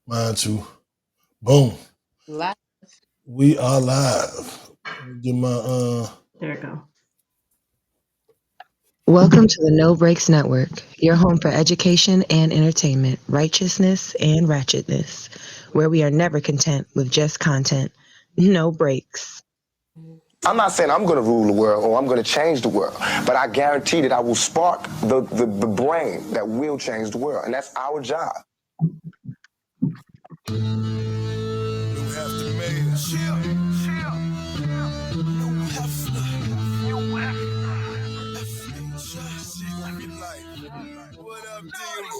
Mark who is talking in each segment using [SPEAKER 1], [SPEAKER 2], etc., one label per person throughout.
[SPEAKER 1] Mine too. Boom.
[SPEAKER 2] Live.
[SPEAKER 1] We are live. Get my
[SPEAKER 3] There we go.
[SPEAKER 4] Welcome to the No Breaks Network, your home for education and entertainment, righteousness and ratchetness, where we are never content with just content. No breaks.
[SPEAKER 5] I'm not saying I'm going to rule the world or I'm going to change the world, but I guarantee that I will spark the brain that will change the world, and that's our job.
[SPEAKER 6] What up, DMV?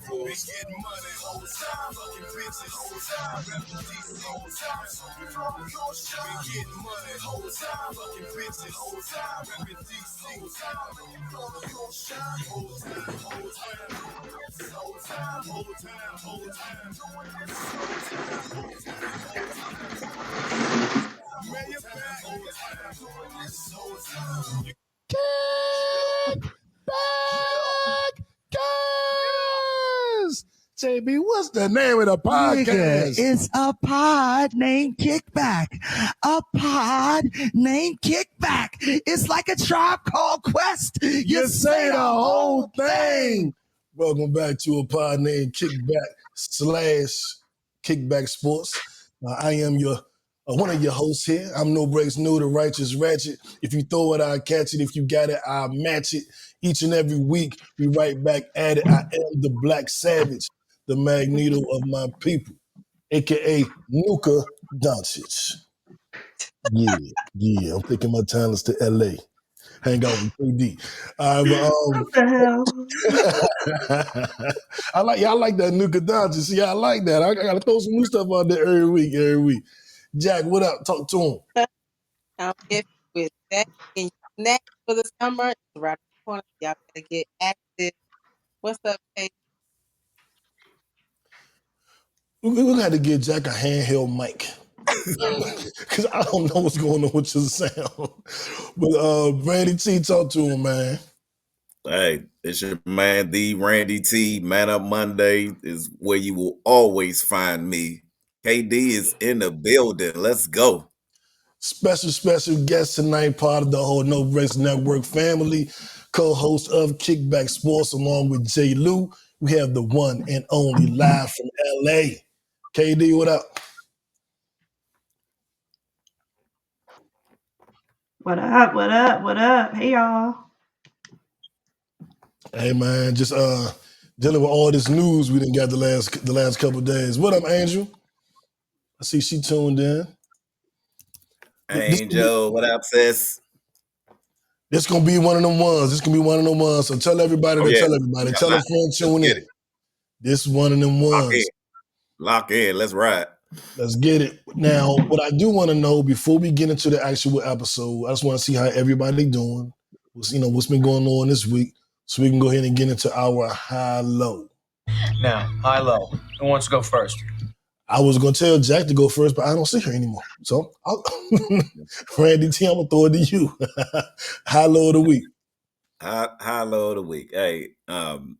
[SPEAKER 6] We getting money whole time, fucking bitches whole time, rapping DC whole time. We getting money whole time, fucking bitches whole time, rapping DC whole time. Whole time, whole time, whole time, whole time, whole time, whole time, whole time. Mayor back, whole time, whole time.
[SPEAKER 1] Kickback Guys. JB, what's the name of the
[SPEAKER 7] Nigga,
[SPEAKER 1] podcast?
[SPEAKER 7] it's a pod named Kickback. A pod named Kickback. It's like a Tribe Called Quest.
[SPEAKER 1] You say the whole thing. Welcome back to a pod named Kickback / Kickback Sports. I am your one of your hosts here. I'm No Breaks New, the righteous ratchet. If you throw it, I'll catch it. If you got it, I'll match it. Each and every week, we right back at it. I am the Black Savage, the Magneto of my people, aka Nuka Doncik. Yeah. I'm taking my talents to LA. Hang out with KD. All right,
[SPEAKER 3] What the hell?
[SPEAKER 1] I like that Nuka Doncik. See, I like that. I gotta throw some new stuff out there every week. Jack, what up? Talk to him.
[SPEAKER 2] I'm here with that. And next for the summer, it's right around the corner. Y'all better get active. What's up, Kate?
[SPEAKER 1] We're gonna have to get Jack a handheld mic. Cause I don't know what's going on with your sound. But Brandy T, talk to him, man.
[SPEAKER 8] Hey, it's your man, the Randy T. Man Up Monday is where you will always find me. KD is in the building. Let's go.
[SPEAKER 1] Special guest tonight, part of the whole No Breaks Network family, co-host of Kickback Sports, along with J. Lou. We have the one and only live from LA. KD, what up?
[SPEAKER 3] What up? What up? What up? Hey, y'all.
[SPEAKER 1] Hey man, just dealing with all this news we didn't got the last couple of days. What up, Angel? I see she tuned in.
[SPEAKER 8] Angel, what up, sis?
[SPEAKER 1] This gonna be one of them ones. So tell everybody tell everybody. Tell a friend tune in. This one of them ones.
[SPEAKER 8] Lock in. Let's ride.
[SPEAKER 1] Let's get it. Now, what I do want to know before we get into the actual episode, I just want to see how everybody doing. What's been going on this week, so we can go ahead and get into our high-low.
[SPEAKER 9] Now, high-low. Who wants to go first?
[SPEAKER 1] I was going to tell Jack to go first, but I don't see her anymore. So, Randy T, I'm going to throw it to you. High-low of the week.
[SPEAKER 8] High-low of the week. Hey, I'm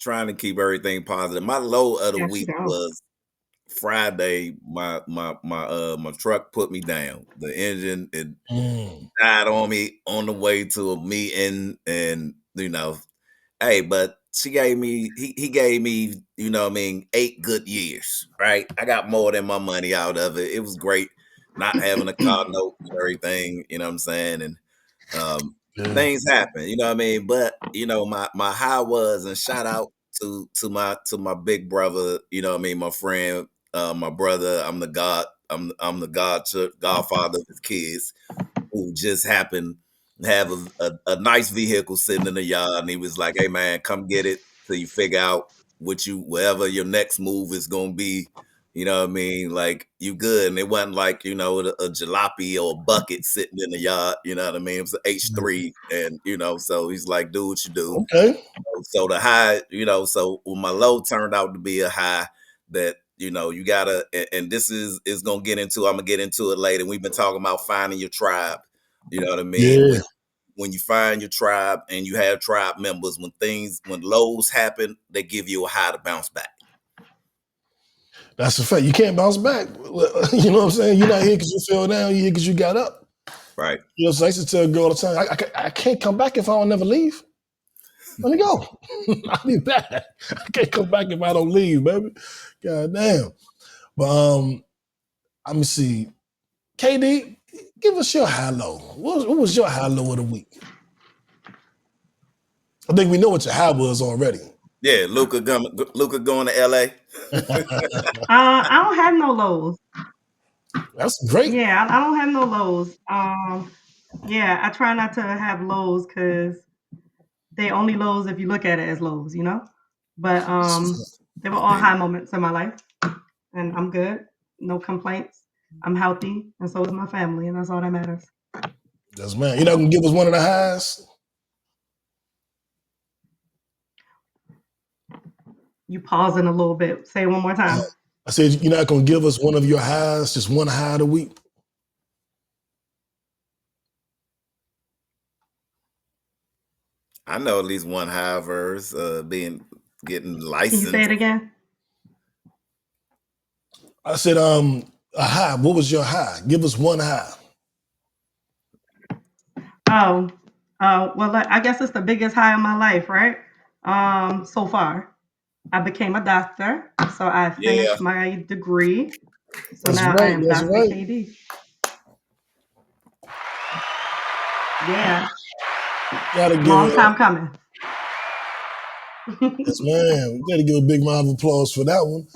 [SPEAKER 8] trying to keep everything positive. My low of the week was Friday. My truck put me down. The engine died on me on the way to a meeting, and hey, but he gave me 8 good years, right? I got more than my money out of it. It was great not having a car note and everything, you know what I'm saying? And things happen, you know what I mean? But my high was, and shout out to my big brother, you know what I mean, my friend, my brother. I'm the godfather of his kids, who just happened to have a nice vehicle sitting in the yard, and he was like, "Hey man, come get it till you figure out whatever your next move is gonna be." You know what I mean? Like, you good. And it wasn't like, a jalopy or a bucket sitting in the yard. You know what I mean? It was an H3. And, so he's like, do what you do.
[SPEAKER 1] Okay.
[SPEAKER 8] So the high, so my low turned out to be a high that, you gotta, and this is gonna get into. I'm gonna get into it later. We've been talking about finding your tribe. You know what I mean?
[SPEAKER 1] Yeah.
[SPEAKER 8] When you find your tribe and you have tribe members, when lows happen, they give you a high to bounce back.
[SPEAKER 1] That's a fact. You can't bounce back. You know what I'm saying? You're not here because you fell down. You're here because you got up.
[SPEAKER 8] Right.
[SPEAKER 1] You know, so I used to tell a girl all the time, I can't come back if I don't never leave. Let me go. I'll be back. I can't come back if I don't leave, baby. God damn. But let me see. KD, give us your high-low. What was your high-low of the week? I think we know what your high was already.
[SPEAKER 8] Yeah, Luka going to LA.
[SPEAKER 3] I don't have no lows.
[SPEAKER 1] That's great.
[SPEAKER 3] Yeah, I don't have no lows. Yeah, I try not to have lows because they only lows if you look at it as lows, you know? But they were all high moments in my life, and I'm good. No complaints. I'm healthy, and so is my family, and that's all that matters.
[SPEAKER 1] Yes, man. You're not going to give us one of the highs?
[SPEAKER 3] You pausing a little bit. Say it one more time.
[SPEAKER 1] I said you're not going to give us one of your highs, just one high of the week?
[SPEAKER 8] I know at least one high verse getting licensed.
[SPEAKER 3] Can you say it again?
[SPEAKER 1] I said a high. What was your high? Give us one high.
[SPEAKER 3] Oh, well, I guess it's the biggest high of my life, right? So far, I became a doctor, so I finished my degree. So
[SPEAKER 1] That's
[SPEAKER 3] now I
[SPEAKER 1] right.
[SPEAKER 3] am
[SPEAKER 1] That's
[SPEAKER 3] Dr.
[SPEAKER 1] right.
[SPEAKER 3] KD. Yeah.
[SPEAKER 1] Gotta give
[SPEAKER 3] Long
[SPEAKER 1] it.
[SPEAKER 3] time coming.
[SPEAKER 1] Yes, man. We gotta give a big round of applause for that one.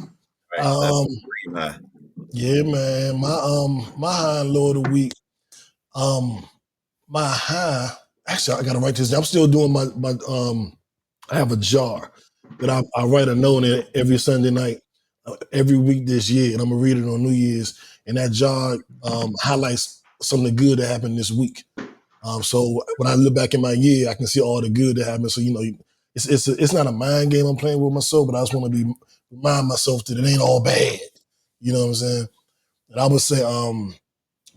[SPEAKER 8] Right.
[SPEAKER 1] Yeah, man. My high and low of the week. My high. Actually, I gotta write this down. I'm still doing my I have a jar that I write a note in every Sunday night, every week this year, and I'm gonna read it on New Year's. And that jar highlights something good that happened this week. So when I look back in my year, I can see all the good that happened. So it's not a mind game I'm playing with myself, but I just want to remind myself that it ain't all bad. You know what I'm saying? And I would say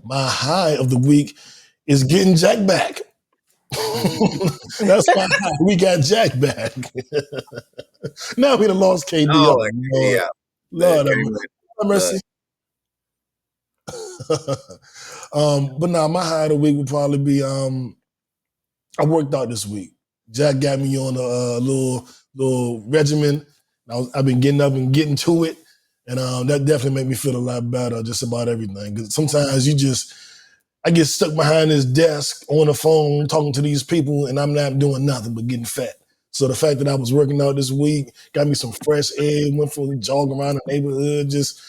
[SPEAKER 1] my high of the week is getting Jack back. That's my high. We got Jack back. Now we done lost KD.
[SPEAKER 8] Oh,
[SPEAKER 1] Lord.
[SPEAKER 8] yeah.
[SPEAKER 1] Lord have mercy. But now my high of the week would probably be I worked out this week. Jack got me on a little regimen. I've been getting up and getting to it, and that definitely made me feel a lot better just about everything. Because sometimes I get stuck behind this desk on the phone talking to these people, and I'm not doing nothing but getting fat. So the fact that I was working out this week got me some fresh air, went for a jog around the neighborhood, just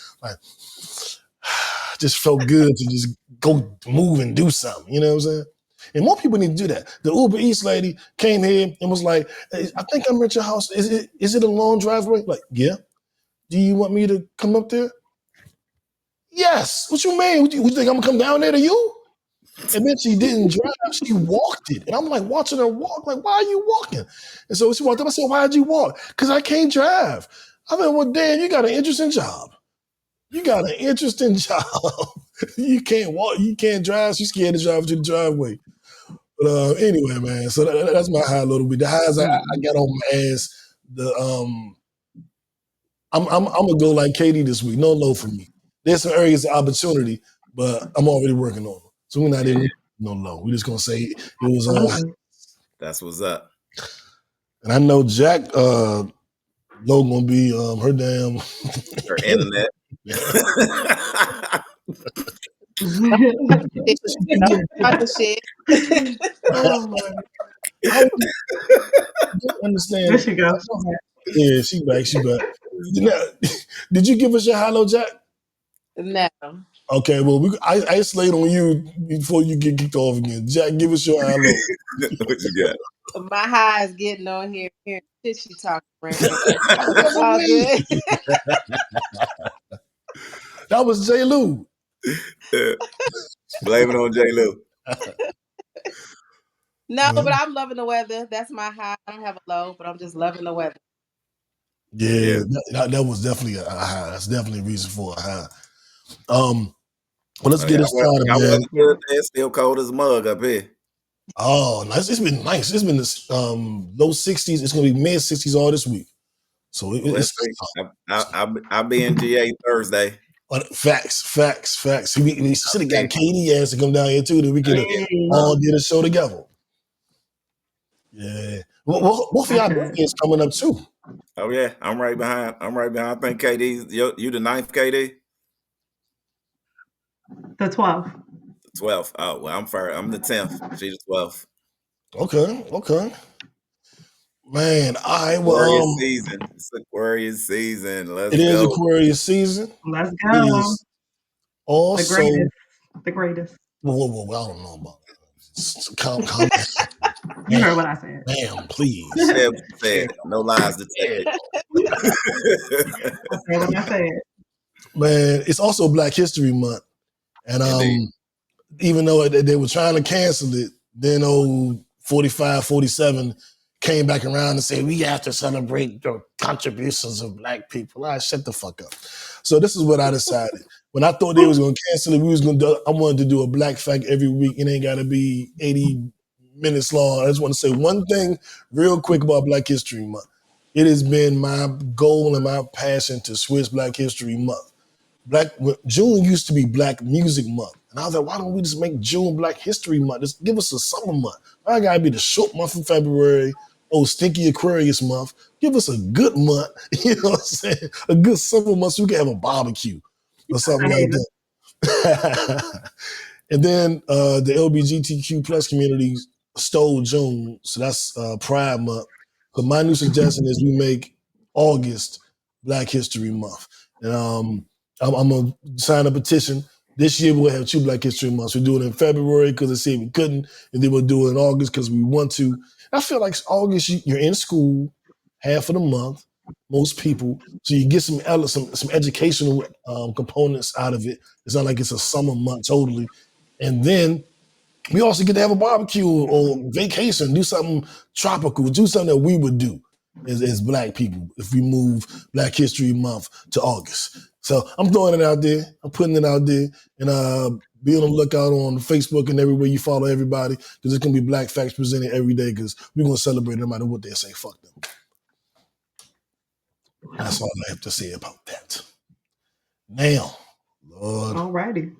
[SPEAKER 1] felt good to just go move and do something. You know what I'm saying? And more people need to do that. The Uber Eats lady came here and was like, hey, I think I'm at your house. Is it a long driveway? Like, yeah. Do you want me to come up there? Yes. What you mean? What you think I'm gonna come down there to you? And then she didn't drive, she walked it. And I'm like watching her walk, like, why are you walking? And so she walked up, I said, why'd you walk? Because I can't drive. I mean, well, Dan, you got an interesting job. You got an interesting job. You can't walk, you can't drive, she's scared to drive to the driveway. But anyway, man, so that's my high a little bit. The highs I got on my ass, I'm gonna go like KD this week. No low for me. There's some areas of opportunity, but I'm already working on them. So we're not even no low. We're just gonna say it was all.
[SPEAKER 8] That's what's up.
[SPEAKER 1] And I know Jack low gonna be her damn
[SPEAKER 8] her internet.
[SPEAKER 2] Shit.
[SPEAKER 1] I don't understand.
[SPEAKER 3] There she goes.
[SPEAKER 1] Yeah, she back. Now, did you give us your hello, Jack?
[SPEAKER 2] No.
[SPEAKER 1] Okay, well, I isolate on you before you get kicked off again. Jack, give us your hello.
[SPEAKER 8] What you got?
[SPEAKER 2] My high is getting on here, hearing shit she talking right now. It's all good.
[SPEAKER 1] That was J. Lou.
[SPEAKER 8] Blame it on J. Lou.
[SPEAKER 2] No, but I'm loving the weather. That's my high. I don't have a low, but I'm just loving the weather.
[SPEAKER 1] Yeah, that was definitely a high. That's definitely a reason for a high. Well, let's get it started,
[SPEAKER 8] y'all
[SPEAKER 1] man.
[SPEAKER 8] weather good there? It's still cold as a mug up here.
[SPEAKER 1] Oh, nice. It's been nice. It's been this low 60s. It's gonna be mid 60s all this week. So
[SPEAKER 8] Let's
[SPEAKER 1] it's
[SPEAKER 8] see. I'll be in GA Thursday.
[SPEAKER 1] facts. We should have got Katie ass to come down here too, that we could have
[SPEAKER 3] Hey,
[SPEAKER 1] all did a show together. Yeah. Well, both of y'all birthdays coming up too.
[SPEAKER 8] Oh yeah, I'm right behind. I think KD, you the 9th, KD?
[SPEAKER 3] the 12th.
[SPEAKER 8] The 12th. Oh well, I'm the 10th. She's the 12th.
[SPEAKER 1] Okay. Man,
[SPEAKER 8] Aquarius season. It's Aquarius season. Let's
[SPEAKER 1] it is
[SPEAKER 8] go.
[SPEAKER 1] Aquarius season.
[SPEAKER 3] Let's
[SPEAKER 1] It
[SPEAKER 3] go.
[SPEAKER 1] is also
[SPEAKER 3] The greatest.
[SPEAKER 1] whoa, I don't know about that. Calm down.
[SPEAKER 3] You heard what I said.
[SPEAKER 1] Damn, please.
[SPEAKER 8] Said no lies detected.
[SPEAKER 3] I said what I said.
[SPEAKER 1] Man, it's also Black History Month. And even though they were trying to cancel it, then 45, 47 came back around and said, we have to celebrate the contributions of Black people. Shut the fuck up. So this is what I decided. When I thought they was going to cancel it, I wanted to do a Black fact every week. It ain't got to be 80 minutes long. I just want to say one thing real quick about Black History Month. It has been my goal and my passion to switch Black History Month. June used to be Black Music Month. And I was like, why don't we just make June Black History Month? Just give us a summer month. I gotta be the short month of February, stinky Aquarius month. Give us a good month, you know what I'm saying? A good summer month so we can have a barbecue or something like that. And then the LGBTQ plus community stole June, so that's Pride Month. But my new suggestion is we make August Black History Month. And I'm going to sign a petition. This year we'll have 2 Black History Months. We'll do it in February because they said we couldn't, and then we'll do it in August because we want to. I feel like August, you're in school half of the month, most people, so you get some educational components out of it. It's not like it's a summer month totally. And then we also get to have a barbecue or vacation, do something tropical, do something that we would do as Black people if we move Black History Month to August. So I'm throwing it out there. I'm putting it out there. And be on the lookout on Facebook and everywhere you follow everybody, because there's going to be Black facts presented every day because we're going to celebrate no matter what they say. Fuck them. That's all I have to say about that. Now, Lord.
[SPEAKER 3] Alrighty.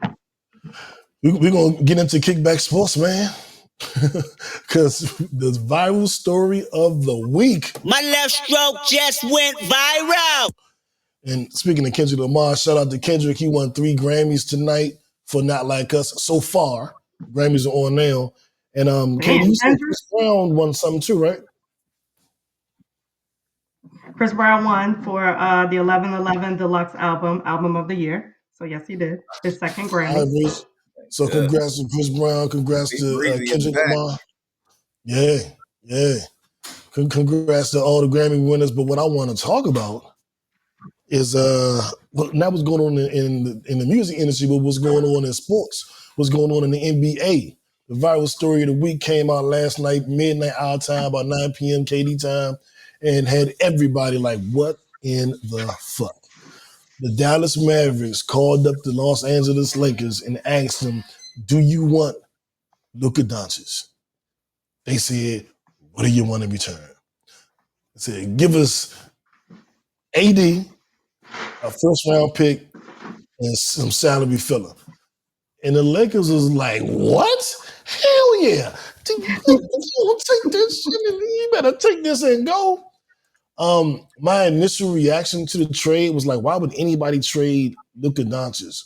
[SPEAKER 1] We're going to get into Kickback Sports, man. Because the viral story of the week.
[SPEAKER 10] My left stroke just went viral.
[SPEAKER 1] And speaking of Kendrick Lamar, shout out to Kendrick. He won 3 Grammys tonight for Not Like Us. So far, Grammys are on now. And Katie, you said Chris Brown won something too, right?
[SPEAKER 3] Chris Brown won for the 11:11 Deluxe Album of the Year. So yes, he did. His second Grammy.
[SPEAKER 1] So congrats to Chris Brown. Congrats to Kendrick Lamar. Yeah. Congrats to all the Grammy winners. But what I want to talk about is not what's going on in the music industry, but what's going on in sports, what's going on in the NBA. The viral story of the week came out last night, midnight our time, about 9 p.m. KD time, and had everybody like, what in the fuck? The Dallas Mavericks called up the Los Angeles Lakers and asked them, do you want Luka Doncic? They said, what do you want in return? They said, give us AD, a first-round pick, and some salary filler. And the Lakers was like, what? Hell yeah. You take this shit and you better take this and go. My initial reaction to the trade was like, why would anybody trade Nuka Doncic?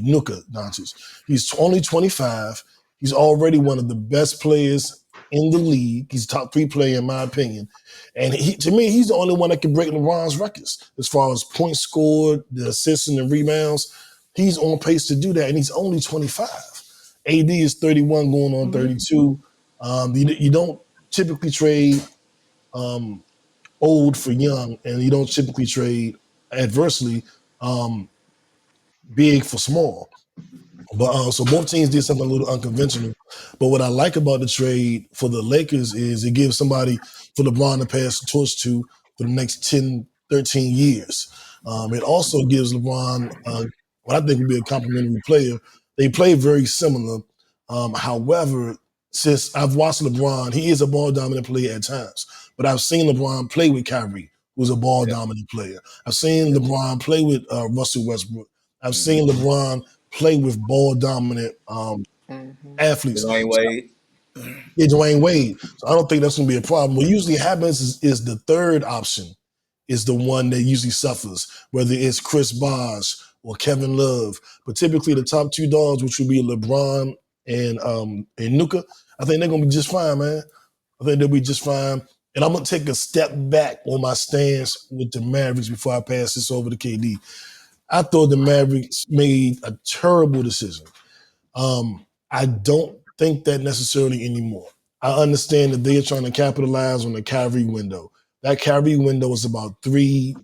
[SPEAKER 1] Nuka Doncic. He's only 25. He's already one of the best players in the league. He's a top 3 player in my opinion. And to me, he's the only one that can break LeBron's records as far as points scored, the assists and the rebounds. He's on pace to do that, and he's only 25. AD is 31 going on 32. You don't typically trade old for young, and you don't typically trade adversely big for small. But so both teams did something a little unconventional. But what I like about the trade for the Lakers is it gives somebody for LeBron to pass the torch to for the next 10 13 years. It also gives LeBron what I think would be a complimentary player. They play very similar. However, since I've watched LeBron, he is a ball dominant player at times, but I've seen LeBron play with Kyrie, who's a ball dominant player. I've seen LeBron play with Russell Westbrook. I've seen LeBron play with ball dominant athletes.
[SPEAKER 8] Dwayne Wade.
[SPEAKER 1] Yeah, Dwayne Wade. So I don't think that's going to be a problem. What usually happens is the third option is the one that usually suffers, whether it's Chris Bosh or Kevin Love. But typically the top two dogs, which would be LeBron and Nuka, I think they're going to be just fine, man. I think they'll be just fine. And I'm going to take a step back on my stance with the Mavericks before I pass this over to KD. I thought the Mavericks made a terrible decision. I don't think that necessarily anymore. I understand that they are trying to capitalize on the Kyrie window. That Kyrie window is about 3,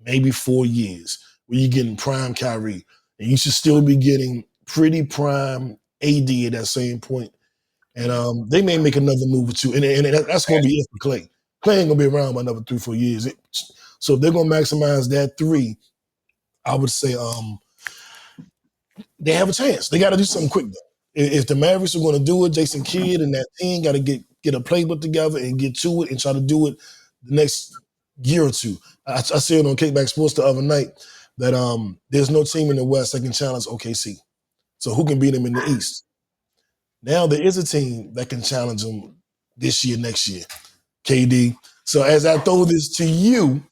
[SPEAKER 1] maybe 4 years where you're getting prime Kyrie. And you should still be getting pretty prime AD at that same point. And they may make another move or two. And that's going to be it for Clay. Clay ain't going to be around by another 3, 4 years. So if they're going to maximize that 3, I would say they have a chance. They got to do something quick, though. If the Mavericks are going to do it, Jason Kidd and that team got to get a playbook together and get to it and try to do it the next year or two. I said it on Kickback Sports the other night that there's no team in the West that can challenge OKC. So who can beat them in the East? Now there is a team that can challenge them this year, next year, KD. So as I throw this to you,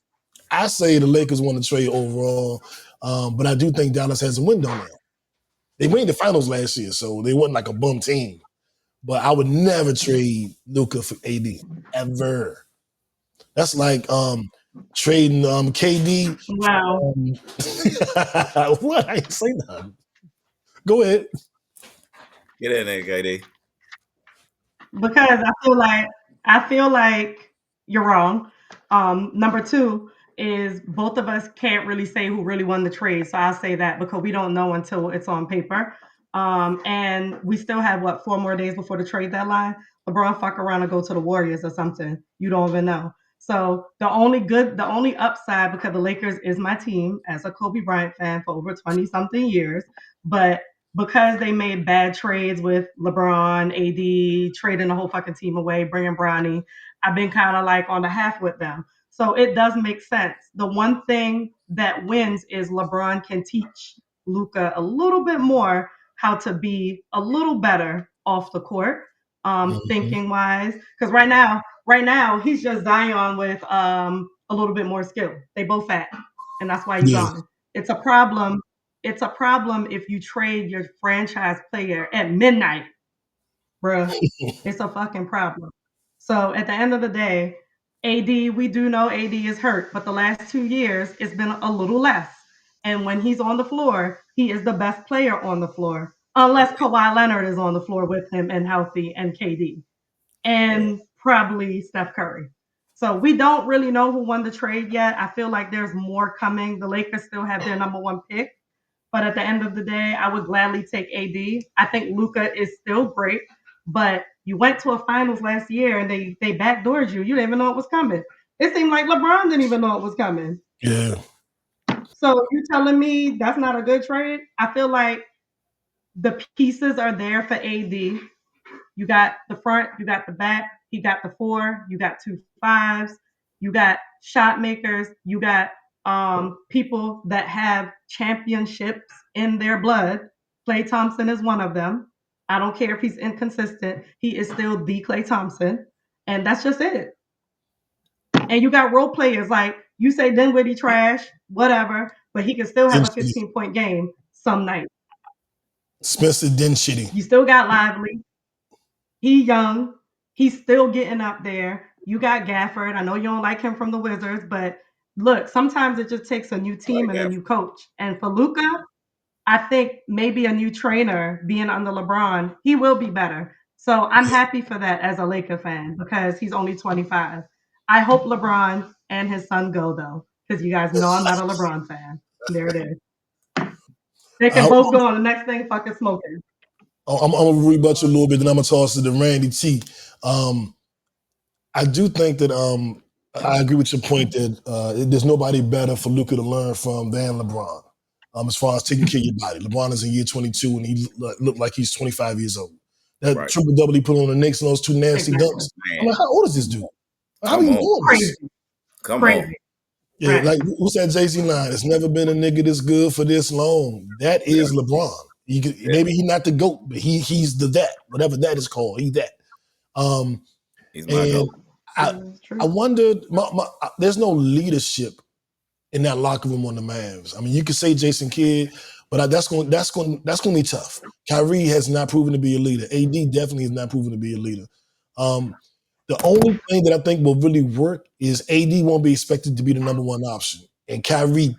[SPEAKER 1] I say the Lakers want to trade overall, but I do think Dallas has a window now. They made the finals last year, so they wasn't like a bum team. But I would never trade Luka for AD, ever. That's like trading KD.
[SPEAKER 3] Wow.
[SPEAKER 1] What? I ain't say nothing. Go ahead.
[SPEAKER 8] Get in there, KD.
[SPEAKER 3] Because I feel like you're wrong. Number two is both of us can't really say who really won the trade. So I'll say that because we don't know until it's on paper. And we still have 4 more days before the trade deadline. LeBron fuck around and go to the Warriors or something. You don't even know. So the only upside, because the Lakers is my team as a Kobe Bryant fan for over 20 something years, but because they made bad trades with LeBron, AD, trading the whole fucking team away, bringing Bronny, I've been kind of like on the half with them. So it does make sense. The one thing that wins is LeBron can teach Luka a little bit more how to be a little better off the court, thinking wise. Because right now he's just Zion with a little bit more skill. They both fat, and that's why he's
[SPEAKER 1] Yeah.
[SPEAKER 3] gone. It's a problem. It's a problem if you trade your franchise player at midnight, bruh. It's a fucking problem. So at the end of the day, AD, we do know AD is hurt, but the last 2 years it's been a little less. And when he's on the floor, he is the best player on the floor, unless Kawhi Leonard is on the floor with him and healthy, and KD, and probably Steph Curry. So we don't really know who won the trade yet. I feel like there's more coming. The Lakers still have their number 1 pick. But at the end of the day, I would gladly take AD. I think Luka is still great, but you went to a finals last year and they backdoored you. You didn't even know it was coming. It seemed like LeBron didn't even know it was coming.
[SPEAKER 1] Yeah.
[SPEAKER 3] So you telling me that's not a good trade? I feel like the pieces are there for AD. You got the front, you got the back, he got the 4, you got 2 5s, you got shot makers, you got people that have championships in their blood. Klay Thompson is one of them. I don't care if he's inconsistent, he is still the Klay Thompson, and that's just it. And you got role players like you say Dinwiddie trash, whatever, but he can still have a 15-point game some night.
[SPEAKER 1] Spencer Dinwiddie.
[SPEAKER 3] You still got Lively. He young. He's still getting up there. You got Gafford. I know you don't like him from the Wizards, but look, sometimes it just takes a new team and a new coach. And for Luka, I think maybe a new trainer being under LeBron, he will be better. So I'm happy for that as a Laker fan because he's only 25. I hope LeBron and his son go though, because you guys know I'm not a LeBron fan. There it is. They can both go on the next thing fucking smoking.
[SPEAKER 1] I'm going to rebut you a little bit, then I'm going to toss it to Randy T. I do think that I agree with your point that there's nobody better for Luka to learn from than LeBron. As far as taking care of your body, LeBron is in year 22 and he looked like he's 25 years old. That
[SPEAKER 8] Right.
[SPEAKER 1] triple double he put on the Knicks and those two nasty dunks. I'm like, how old is this dude? How are you doing this?
[SPEAKER 3] Crazy.
[SPEAKER 8] Come
[SPEAKER 3] Crazy.
[SPEAKER 8] on.
[SPEAKER 1] Yeah,
[SPEAKER 3] Right.
[SPEAKER 1] like what's that Jay-Z line? It's never been a nigga this good for this long. That is LeBron. Maybe he's not the GOAT, but he's the that, whatever that is called. He's that.
[SPEAKER 8] He's my
[SPEAKER 1] And
[SPEAKER 8] GOAT.
[SPEAKER 1] I wondered, there's no leadership in that locker room on the Mavs. I mean, you could say Jason Kidd, but that's going to be tough. Kyrie has not proven to be a leader. AD definitely has not proven to be a leader. The only thing that I think will really work is AD won't be expected to be the number one option, and Kyrie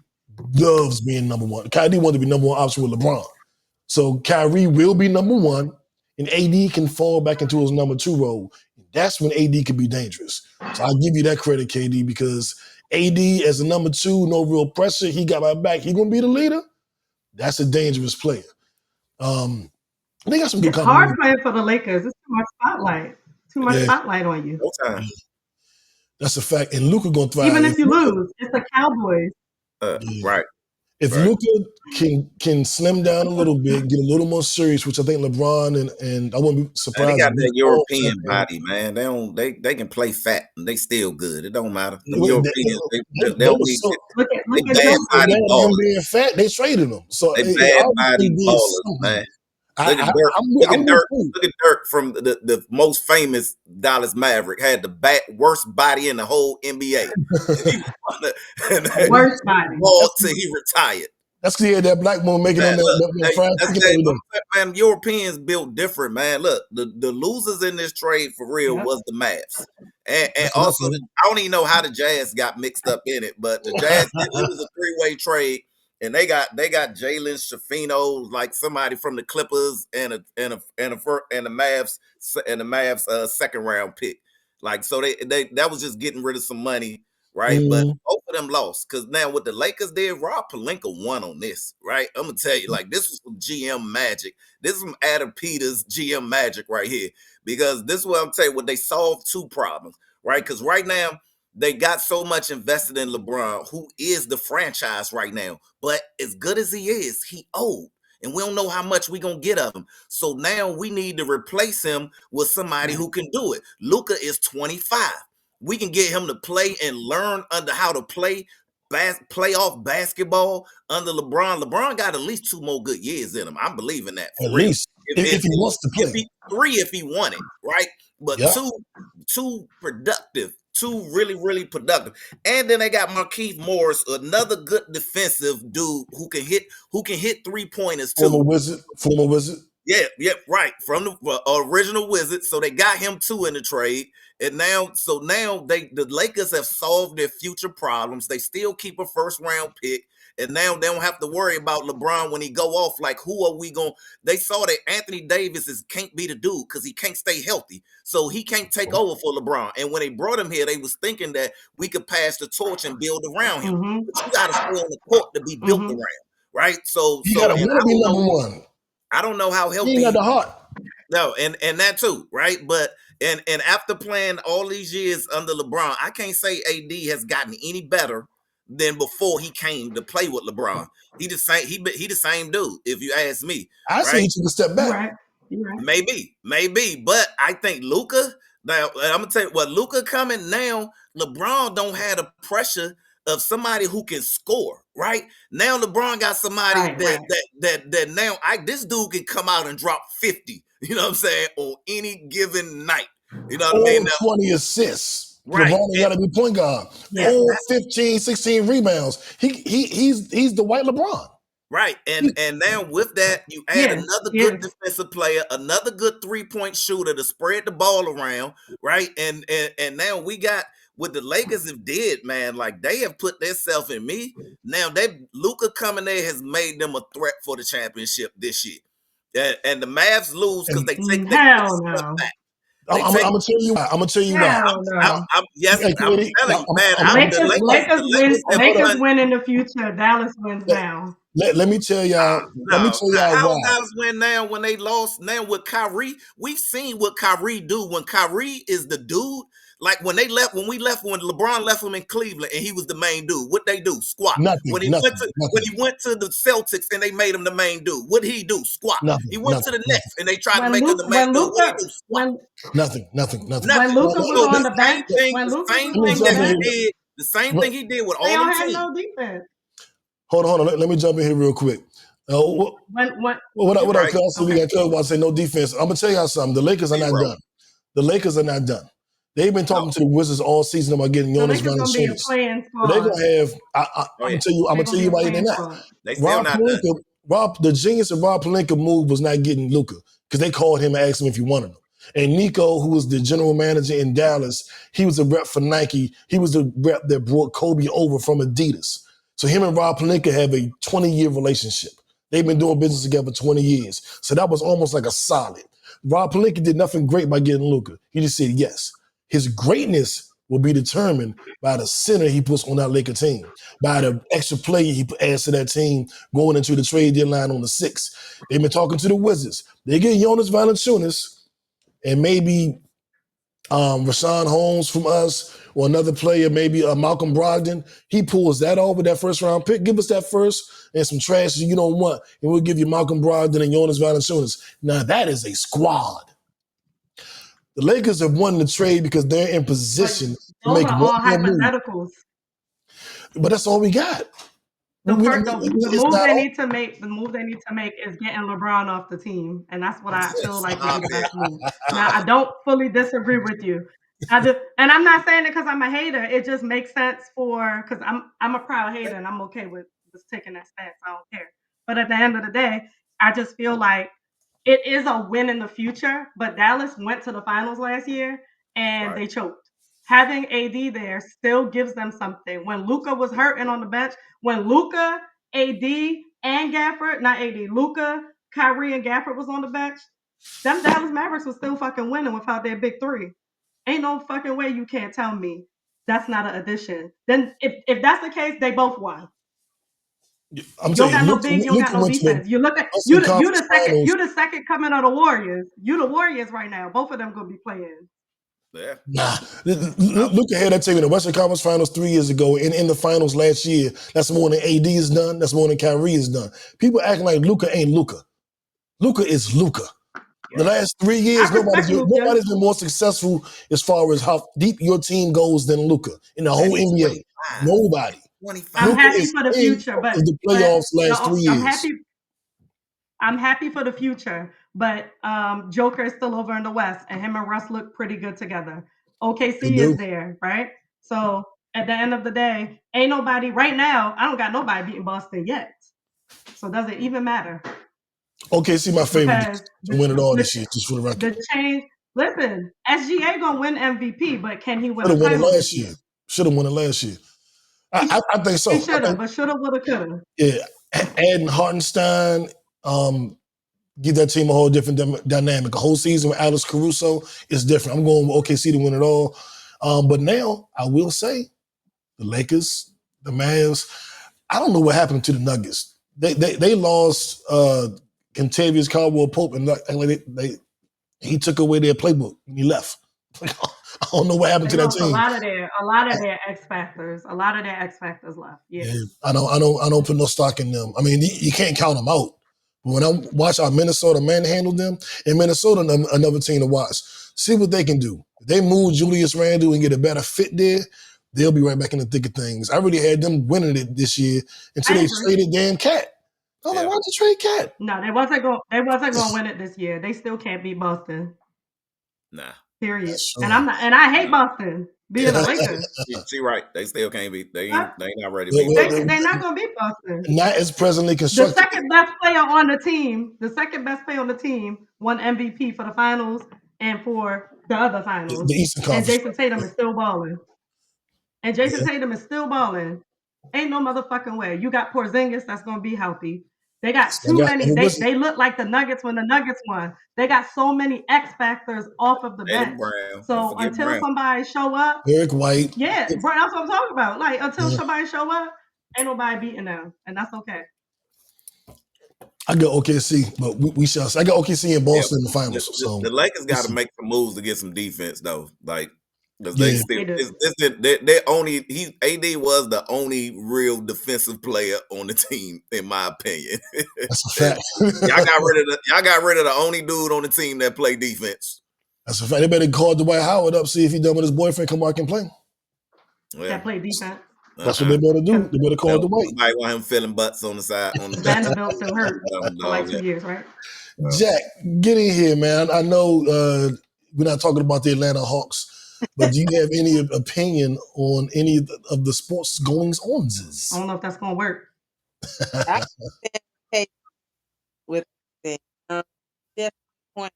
[SPEAKER 1] loves being number one. Kyrie wanted to be number one option with LeBron, so Kyrie will be number one, and AD can fall back into his number two role. That's when AD can be dangerous. So I'll give you that credit, KD, because AD as a number two, no real pressure. He got my back. He gonna be the leader. That's a dangerous player. They got some good
[SPEAKER 3] It's hard
[SPEAKER 1] company.
[SPEAKER 3] playing for the Lakers. It's too much spotlight. Too much spotlight on you.
[SPEAKER 8] No time.
[SPEAKER 1] That's a fact. And Luka gonna thrive.
[SPEAKER 3] Even if you lose, it's the Cowboys.
[SPEAKER 8] Right.
[SPEAKER 1] If Luka can slim down a little bit, get a little more serious, which I think LeBron and I wouldn't be surprised.
[SPEAKER 8] Man, they got
[SPEAKER 1] if
[SPEAKER 8] that
[SPEAKER 1] they all
[SPEAKER 8] European
[SPEAKER 1] said
[SPEAKER 8] body, man. They can play fat and they still good. It don't matter. Them
[SPEAKER 1] They-
[SPEAKER 8] Europeans,
[SPEAKER 1] they
[SPEAKER 8] they'll
[SPEAKER 1] was
[SPEAKER 8] be
[SPEAKER 1] so-
[SPEAKER 3] Look at
[SPEAKER 8] they bad
[SPEAKER 1] so
[SPEAKER 8] body
[SPEAKER 1] bad at him
[SPEAKER 8] ballers.
[SPEAKER 1] being fat, they traded him. So
[SPEAKER 8] They
[SPEAKER 1] it
[SPEAKER 8] bad
[SPEAKER 1] obviously
[SPEAKER 8] body
[SPEAKER 1] did
[SPEAKER 8] ballers,
[SPEAKER 1] something.
[SPEAKER 8] man. Look at Dirk. Look at Dirk from the most famous Dallas Maverick. Had the worst body in the whole NBA.
[SPEAKER 3] Worst body.
[SPEAKER 8] Till he retired.
[SPEAKER 1] That's because he had that black woman making
[SPEAKER 8] Man,
[SPEAKER 1] on that fried chicken every day.
[SPEAKER 8] man, Europeans built different, man. Look, the losers in this trade for real was the Mavs. And also, I don't even know how the Jazz got mixed up in it, but the Jazz, it was a three-way trade. And they got Jalen Shafino, like somebody from the Clippers, and the Mavs second round pick. Like, so they that was just getting rid of some money, right? But both of them lost because now what the Lakers did, Rob Pelinka won on this, right? I'm gonna tell you, like, this was some GM magic. This is some Adam Peters GM magic right here, because this is what I'm telling you. What they solved two problems, right? Because right now, they got so much invested in LeBron, who is the franchise right now. But as good as he is, he old. And we don't know how much we're going to get of him. So now we need to replace him with somebody who can do it. Luka is 25. We can get him to play and learn under how to play playoff basketball under LeBron. LeBron got at least 2 more good years in him. I'm believing that. For
[SPEAKER 1] At
[SPEAKER 8] real.
[SPEAKER 1] least if he wants to play.
[SPEAKER 8] 3 if he wanted, right? But two productive. 2 really, really productive. And then they got Markieff Morris, another good defensive dude who can hit 3-pointers too.
[SPEAKER 1] Former Wizard.
[SPEAKER 8] Yeah, right. From the original Wizard. So they got him too in the trade. And now the Lakers have solved their future problems. They still keep a first round pick. And now they don't have to worry about LeBron when he go off. Like, who are we going? They saw that Anthony Davis can't be the dude because he can't stay healthy. So he can't take over for LeBron. And when they brought him here, they was thinking that we could pass the torch and build around him. But you got to stay on the court to be built around, right? So
[SPEAKER 1] you got to want to be number one.
[SPEAKER 8] I don't know how healthy.
[SPEAKER 1] He got the heart.
[SPEAKER 8] No, and that too, right? But and after playing all these years under LeBron, I can't say AD has gotten any better than before he came to play with LeBron. He the same. He the same dude. If you ask me,
[SPEAKER 1] I say he took a step back.
[SPEAKER 3] Right.
[SPEAKER 8] Maybe, but I think Luka. Now I'm gonna tell you what, Luka coming now. LeBron don't have the pressure of somebody who can score. Right now, LeBron got somebody that now this dude can come out and drop 50. You know what I'm saying, on any given night. You know what I mean? Now,
[SPEAKER 1] 20 assists.
[SPEAKER 8] Right.
[SPEAKER 1] LeBron got to be point guard. 15, 16 rebounds. He's the white LeBron.
[SPEAKER 8] Right. And now with that, you add another good defensive player, another good 3-point shooter to spread the ball around, right? And now we got what the Lakers have did, man, like they have put themselves in me. Now Luka coming there has made them a threat for the championship this year. And the Mavs lose because they take their stuff back.
[SPEAKER 1] I'm gonna tell you why. I'm gonna tell you why.
[SPEAKER 8] I'm telling you, man.
[SPEAKER 3] Lakers win in the future. Dallas wins now.
[SPEAKER 1] Let me tell y'all. Let me tell y'all
[SPEAKER 8] how
[SPEAKER 1] why.
[SPEAKER 8] Dallas win now when they lost. Now with Kyrie, we've seen what Kyrie do. When Kyrie is the dude, Like when we left, when LeBron left him in Cleveland and he was the main dude, what they do? Squat. When he went to the Celtics and they made him the main dude, what did he do? Squat. He went to the Nets and they tried to make him the main dude. What did he do? Squat.
[SPEAKER 1] Nothing.
[SPEAKER 3] When Luka was
[SPEAKER 8] So
[SPEAKER 3] on
[SPEAKER 8] the
[SPEAKER 3] the bench,
[SPEAKER 8] the same thing he did with
[SPEAKER 3] they
[SPEAKER 8] all
[SPEAKER 3] don't
[SPEAKER 8] the
[SPEAKER 3] have
[SPEAKER 8] teams.
[SPEAKER 3] no defense.
[SPEAKER 1] Hold on. Let me jump in here real quick. What I got about say no defense. I'm gonna tell y'all something. The Lakers are not done. The Lakers are not done. They've been talking to the Wizards all season about getting Jonas Valanciunas. They're gonna have. I'm gonna tell you why they're not.
[SPEAKER 8] They still not done.
[SPEAKER 1] The genius of Rob Pelinka move was not getting Luka because they called him and asked him if he wanted him. And Nico, who was the general manager in Dallas, he was a rep for Nike. He was the rep that brought Kobe over from Adidas. So him and Rob Pelinka have a 20-year relationship. They've been doing business together 20 years. So that was almost like a solid. Rob Pelinka did nothing great by getting Luka. He just said yes. His greatness will be determined by the center he puts on that Laker team, by the extra player he adds to that team going into the trade deadline on the 6th. They've been talking to the Wizards. They get Jonas Valanciunas and maybe Rashawn Holmes from us or another player, maybe Malcolm Brogdon. He pulls that off with that first-round pick. Give us that first and some trash you don't want, and we'll give you Malcolm Brogdon and Jonas Valanciunas. Now, that is a squad. The Lakers have won the trade because they're in position to make
[SPEAKER 3] all hypotheticals.
[SPEAKER 1] But that's all we got.
[SPEAKER 3] The move they need to make is getting LeBron off the team, and that's what I feel like would be the best move. Now, I don't fully disagree with you. And I'm not saying it because I'm a hater. It just makes sense because I'm a proud hater, and I'm okay with just taking that stance. I don't care. But at the end of the day, I just feel like it is a win in the future. But Dallas went to the finals last year, and they choked. Having AD there still gives them something. When Luka was hurting on the bench, when Luka, AD, and Gafford, not AD, Luka, Kyrie, and Gafford was on the bench, them Dallas Mavericks was still fucking winning without their big three. Ain't no fucking way you can't tell me that's not an addition. Then if that's the case, they both won. You don't got no big, you don't got no defense. You look at you the second coming of the Warriors. You the Warriors right now. Both of them gonna be playing.
[SPEAKER 8] Yeah.
[SPEAKER 1] Nah. Look ahead that team in the Western Conference Finals 3 years ago, and in the finals last year. That's more than AD has done. That's more than Kyrie has done. People acting like Luka ain't Luka. Luka is Luka. Yeah. The last 3 years, nobody's been more successful as far as how deep your team goes than Luka in the whole NBA. 25. Nobody.
[SPEAKER 8] 25.
[SPEAKER 3] I'm happy for the future, but
[SPEAKER 1] the playoffs last 3 years.
[SPEAKER 3] I'm happy for the future, but Joker is still over in the West, and him and Russ look pretty good together. OKC is there, right? So at the end of the day, ain't nobody right now. I don't got nobody beating Boston yet. So does it even matter?
[SPEAKER 1] OKC my favorite to win it all this year, just for the record.
[SPEAKER 3] The change. Listen, SGA gonna win MVP, but can he win
[SPEAKER 1] a
[SPEAKER 3] title
[SPEAKER 1] last year? Should have won it last year. I think so.
[SPEAKER 3] He should have, but shoulda, woulda, coulda.
[SPEAKER 1] Yeah, adding Hartenstein, give that team a whole different dynamic. A whole season with Alex Caruso is different. I'm going with OKC to win it all. But now, I will say, the Lakers, the Mavs, I don't know what happened to the Nuggets. They lost Kentavious Caldwell-Pope, and he took away their playbook and he left. I don't know what happened to that team.
[SPEAKER 3] A lot of their X factors left. Yeah.
[SPEAKER 1] I don't put no stock in them. I mean, you can't count them out. But when I watch how Minnesota manhandle them, and Minnesota another team to watch, see what they can do. If they move Julius Randle and get a better fit there, they'll be right back in the thick of things. I really had them winning it this year until they traded Dan Cat. I'm like, why'd you trade Cat?
[SPEAKER 3] No, they wasn't going to win it this year. They still can't beat Boston.
[SPEAKER 8] Nah.
[SPEAKER 3] Period. And I hate Boston being a Lakers.
[SPEAKER 8] She right. They still can't beat. They ain't not ready to beat.
[SPEAKER 3] They're not gonna beat Boston.
[SPEAKER 1] Not as presently constructed.
[SPEAKER 3] The second best player on the team won MVP for the finals and for the other finals.
[SPEAKER 1] The Eastern Conference.
[SPEAKER 3] And Jason Tatum is still balling. Ain't no motherfucking way. You got Porzingis that's gonna be healthy. They got too many. They look like the Nuggets when the Nuggets won. They got so many X factors off of the bench. So until somebody show up,
[SPEAKER 1] Eric White.
[SPEAKER 3] Yeah, that's what I'm talking about. Like until somebody show up, ain't nobody beating them, and that's okay.
[SPEAKER 1] I got OKC, but we shall see. I got OKC and Boston in the finals.
[SPEAKER 8] The Lakers got to make some moves to get some defense, though. Like Because they
[SPEAKER 1] Yeah,
[SPEAKER 8] still
[SPEAKER 3] They do.
[SPEAKER 8] they only AD was the only real defensive player on the team, in my opinion.
[SPEAKER 1] that's a
[SPEAKER 8] And
[SPEAKER 1] fact.
[SPEAKER 8] y'all got rid of the only dude on the team that played defense.
[SPEAKER 1] That's a fact. They better call Dwight Howard up, see if he done with his boyfriend, come out and play.
[SPEAKER 8] Well,
[SPEAKER 3] That play defense.
[SPEAKER 1] That's what they better do.
[SPEAKER 3] Because
[SPEAKER 1] They better call
[SPEAKER 8] No,
[SPEAKER 1] Dwight.
[SPEAKER 8] nobody want him filling butts on the side on the bench.
[SPEAKER 3] Vanderbilt still hurt for like 2
[SPEAKER 8] Yeah.
[SPEAKER 3] years, right?
[SPEAKER 1] Jack, get in here, man. I know we're not talking about the Atlanta Hawks, but do you have any opinion on any of the sports goings on?
[SPEAKER 3] I don't know if that's gonna work.
[SPEAKER 2] I can say with the just point.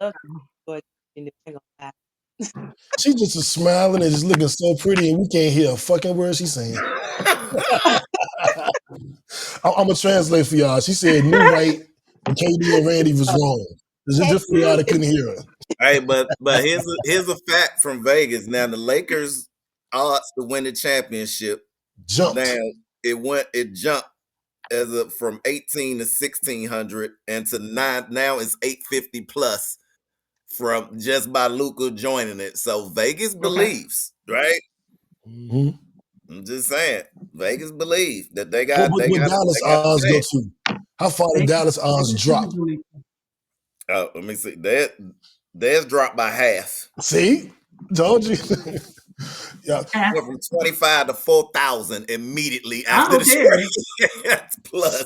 [SPEAKER 2] Love Georgia. You know, ain't gonna lie.
[SPEAKER 1] She's just smiling and just looking so pretty, and we can't hear a fucking word she's saying. I'm gonna translate for y'all. She said New White and KD and Randy was wrong. This is just for y'all that couldn't hear her.
[SPEAKER 8] Hey, but here's a fact from Vegas. Now the Lakers odds to win the championship.
[SPEAKER 1] Jumped.
[SPEAKER 8] Now it jumped from 18 to 1600 and to now it's 850 plus from just by Luka joining it. So Vegas believes, right?
[SPEAKER 1] Mm-hmm.
[SPEAKER 8] I'm just saying, Vegas believes that they got
[SPEAKER 1] What Dallas
[SPEAKER 8] they got
[SPEAKER 1] odds
[SPEAKER 8] the
[SPEAKER 1] go
[SPEAKER 8] chance.
[SPEAKER 1] to? How far did Dallas odds drop?
[SPEAKER 8] Oh, let me see. Theirs dropped by half.
[SPEAKER 1] See? Told you. Yeah.
[SPEAKER 8] Went from 25 to 4,000 immediately
[SPEAKER 3] I
[SPEAKER 8] after
[SPEAKER 3] don't
[SPEAKER 8] the
[SPEAKER 3] care.
[SPEAKER 8] plus.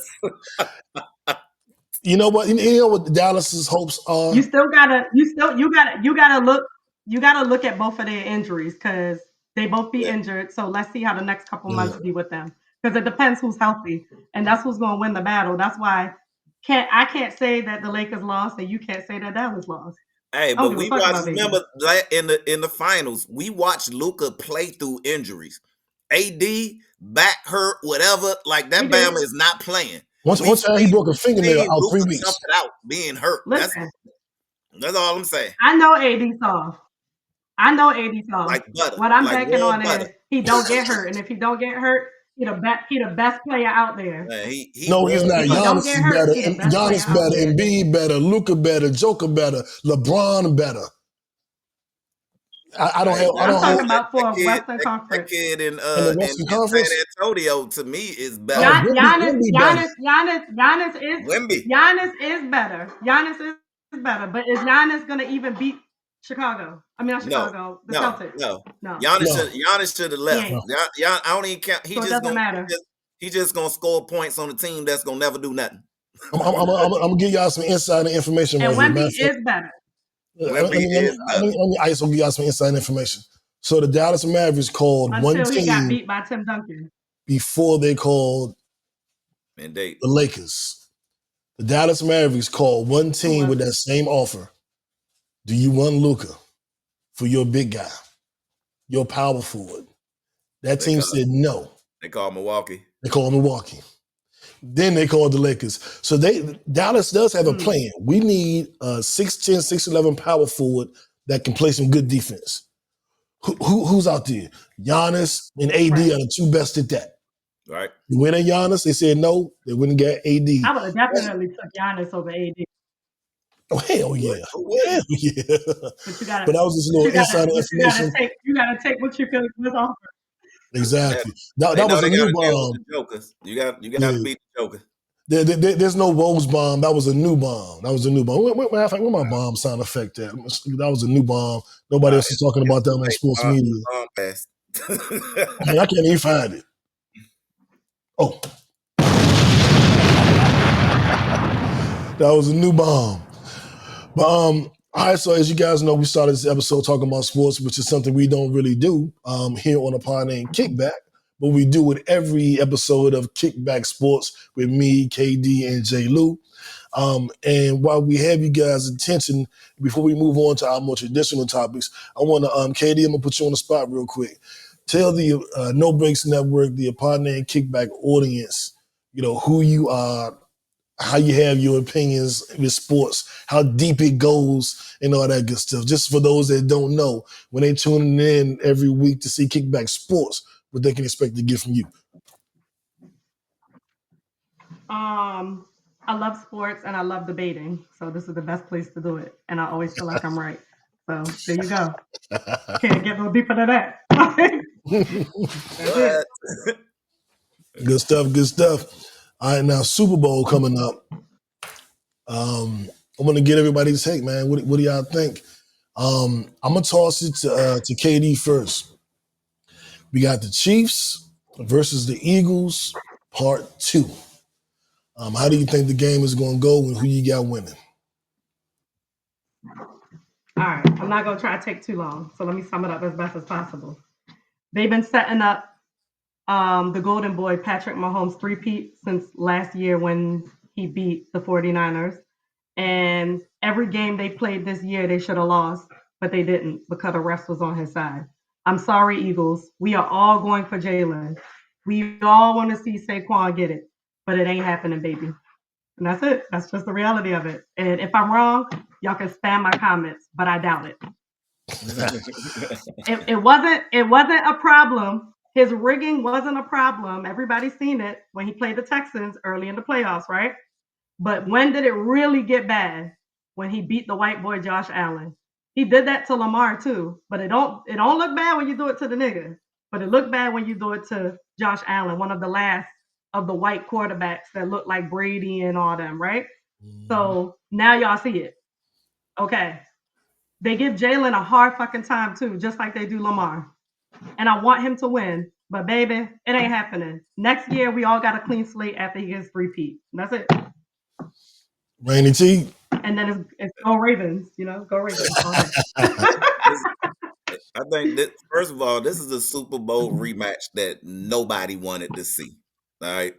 [SPEAKER 1] You know what? You know what Dallas's hopes are?
[SPEAKER 3] You gotta look at both of their injuries because they both be injured. So let's see how the next couple months be with them. Because it depends who's healthy. And that's who's gonna win the battle. That's why I can't say that the Lakers lost and you can't say that Dallas lost.
[SPEAKER 8] Hey,
[SPEAKER 3] I don't
[SPEAKER 8] but
[SPEAKER 3] give a
[SPEAKER 8] we
[SPEAKER 3] fuck
[SPEAKER 8] watched.
[SPEAKER 3] about Vegas.
[SPEAKER 8] Remember in the finals, we watched Luka play through injuries. AD back hurt, whatever. Like that
[SPEAKER 3] We did.
[SPEAKER 8] Bama is not playing.
[SPEAKER 1] One time he broke a fingernail out 3
[SPEAKER 8] Luka
[SPEAKER 1] weeks.
[SPEAKER 8] jumped it out, being hurt.
[SPEAKER 3] Listen,
[SPEAKER 8] That's all I'm saying.
[SPEAKER 3] I know AD soft.
[SPEAKER 8] Like butter.
[SPEAKER 3] What I'm
[SPEAKER 8] like
[SPEAKER 3] banking
[SPEAKER 8] warm
[SPEAKER 3] on
[SPEAKER 8] butter.
[SPEAKER 3] is he don't get hurt. And if he don't get hurt, he the best player out there.
[SPEAKER 8] Man, he
[SPEAKER 1] No, he's not.
[SPEAKER 3] If he don't
[SPEAKER 1] Giannis
[SPEAKER 3] get
[SPEAKER 1] is
[SPEAKER 3] hurt,
[SPEAKER 1] better.
[SPEAKER 3] he the best player
[SPEAKER 1] Giannis
[SPEAKER 3] out
[SPEAKER 1] better.
[SPEAKER 3] there.
[SPEAKER 1] Embiid better. Luka better. Joker better. LeBron better. I don't have.
[SPEAKER 3] I'm talking about for Western
[SPEAKER 8] That
[SPEAKER 3] Conference.
[SPEAKER 8] kid in
[SPEAKER 1] the Western
[SPEAKER 8] San
[SPEAKER 1] Conference.
[SPEAKER 8] Antonio to me is better.
[SPEAKER 3] Giannis
[SPEAKER 8] Wemby.
[SPEAKER 3] is better. Giannis is better. But is Giannis gonna even beat Chicago? I mean, not Chicago, the Celtics.
[SPEAKER 8] No.
[SPEAKER 3] No.
[SPEAKER 8] Giannis should have left.
[SPEAKER 3] He ain't.
[SPEAKER 8] I don't even count.
[SPEAKER 3] So it doesn't matter.
[SPEAKER 8] He just gonna score points on a team that's gonna never do nothing.
[SPEAKER 1] I'm gonna give y'all some insider information
[SPEAKER 3] And
[SPEAKER 1] right here.
[SPEAKER 3] Wemby is better.
[SPEAKER 1] Let me ISO give y'all some inside information. So the Dallas Mavericks called one
[SPEAKER 3] Until he got
[SPEAKER 1] team
[SPEAKER 3] beat by Tim Duncan.
[SPEAKER 1] before they called the Lakers. The Dallas Mavericks called one team with that same offer. Do you want Luka for your big guy, your power forward? That team said no.
[SPEAKER 8] They called Milwaukee.
[SPEAKER 1] They called Milwaukee. Then they called the Lakers. So Dallas does have a plan. We need a 6'10", 6'11" power forward that can play some good defense. Who's out there? Giannis and AD are the two best at that.
[SPEAKER 8] Right.
[SPEAKER 1] You went at Giannis, they said no, they wouldn't get AD.
[SPEAKER 3] I would have definitely took Giannis over AD.
[SPEAKER 1] Oh, hell yeah. Hell yeah.
[SPEAKER 3] But
[SPEAKER 1] that was just a little insider information.
[SPEAKER 3] You gotta take what you can offer.
[SPEAKER 1] Exactly. That was a new bomb.
[SPEAKER 8] You got to beat the Joker.
[SPEAKER 1] There's no rose bomb. That was a new bomb. Where my bomb sound effect at? That was a new bomb. Nobody else is talking about that on sports media. I can't even find it. Oh. That was a new bomb. But all right, so as you guys know, we started this episode talking about sports, which is something we don't really do here on a Pod Named Kickback, but we do it every episode of Kickback Sports with me, KD, and J. Lou. And while we have you guys' attention, before we move on to our more traditional topics, I want to, KD, I'm going to put you on the spot real quick. Tell the No Breaks Network, the Pod Named Kickback audience, who you are, how you have your opinions with sports, how deep it goes, and all that good stuff. Just for those that don't know, when they tuning in every week to see Kickback Sports, what they can expect to get from you.
[SPEAKER 3] I love sports and I love debating. So this is the best place to do it. And I always feel like I'm right. So there you go. Can't get no deeper than that. That's it.
[SPEAKER 1] Good stuff. Good stuff. All right, now Super Bowl coming up. I want to get everybody's take, man. What do y'all think? I'm gonna toss it to KD first. We got the Chiefs versus the Eagles, part 2. How do you think the game is going to go, and who you got winning?
[SPEAKER 3] All right, I'm not gonna try to take too long, so let me sum it up as best as possible. They've been setting up the Golden Boy Patrick Mahomes three-peat since last year when he beat the 49ers. And every game they played this year, they should have lost, but they didn't because the rest was on his side. I'm sorry, Eagles. We are all going for Jalen. We all want to see Saquon get it, but it ain't happening, baby. And that's it. That's just the reality of it. And if I'm wrong, y'all can spam my comments, but I doubt it. It wasn't a problem. His rigging wasn't a problem. Everybody's seen it when he played the Texans early in the playoffs, right? But when did it really get bad? When he beat the white boy Josh Allen. He did that to Lamar too, but it don't look bad when you do it to the nigga. But it looked bad when you do it to Josh Allen, one of the last of the white quarterbacks that look like Brady and all them, right? So now y'all see it. Okay. They give Jalen a hard fucking time too, just like they do Lamar. And I want him to win, but baby, it ain't happening. Next year, we all got a clean slate after he gets three-peat. That's it.
[SPEAKER 1] Rainy T.
[SPEAKER 3] And then it's go Ravens, go Ravens.
[SPEAKER 8] I think that first of all, this is a Super Bowl rematch that nobody wanted to see. All right,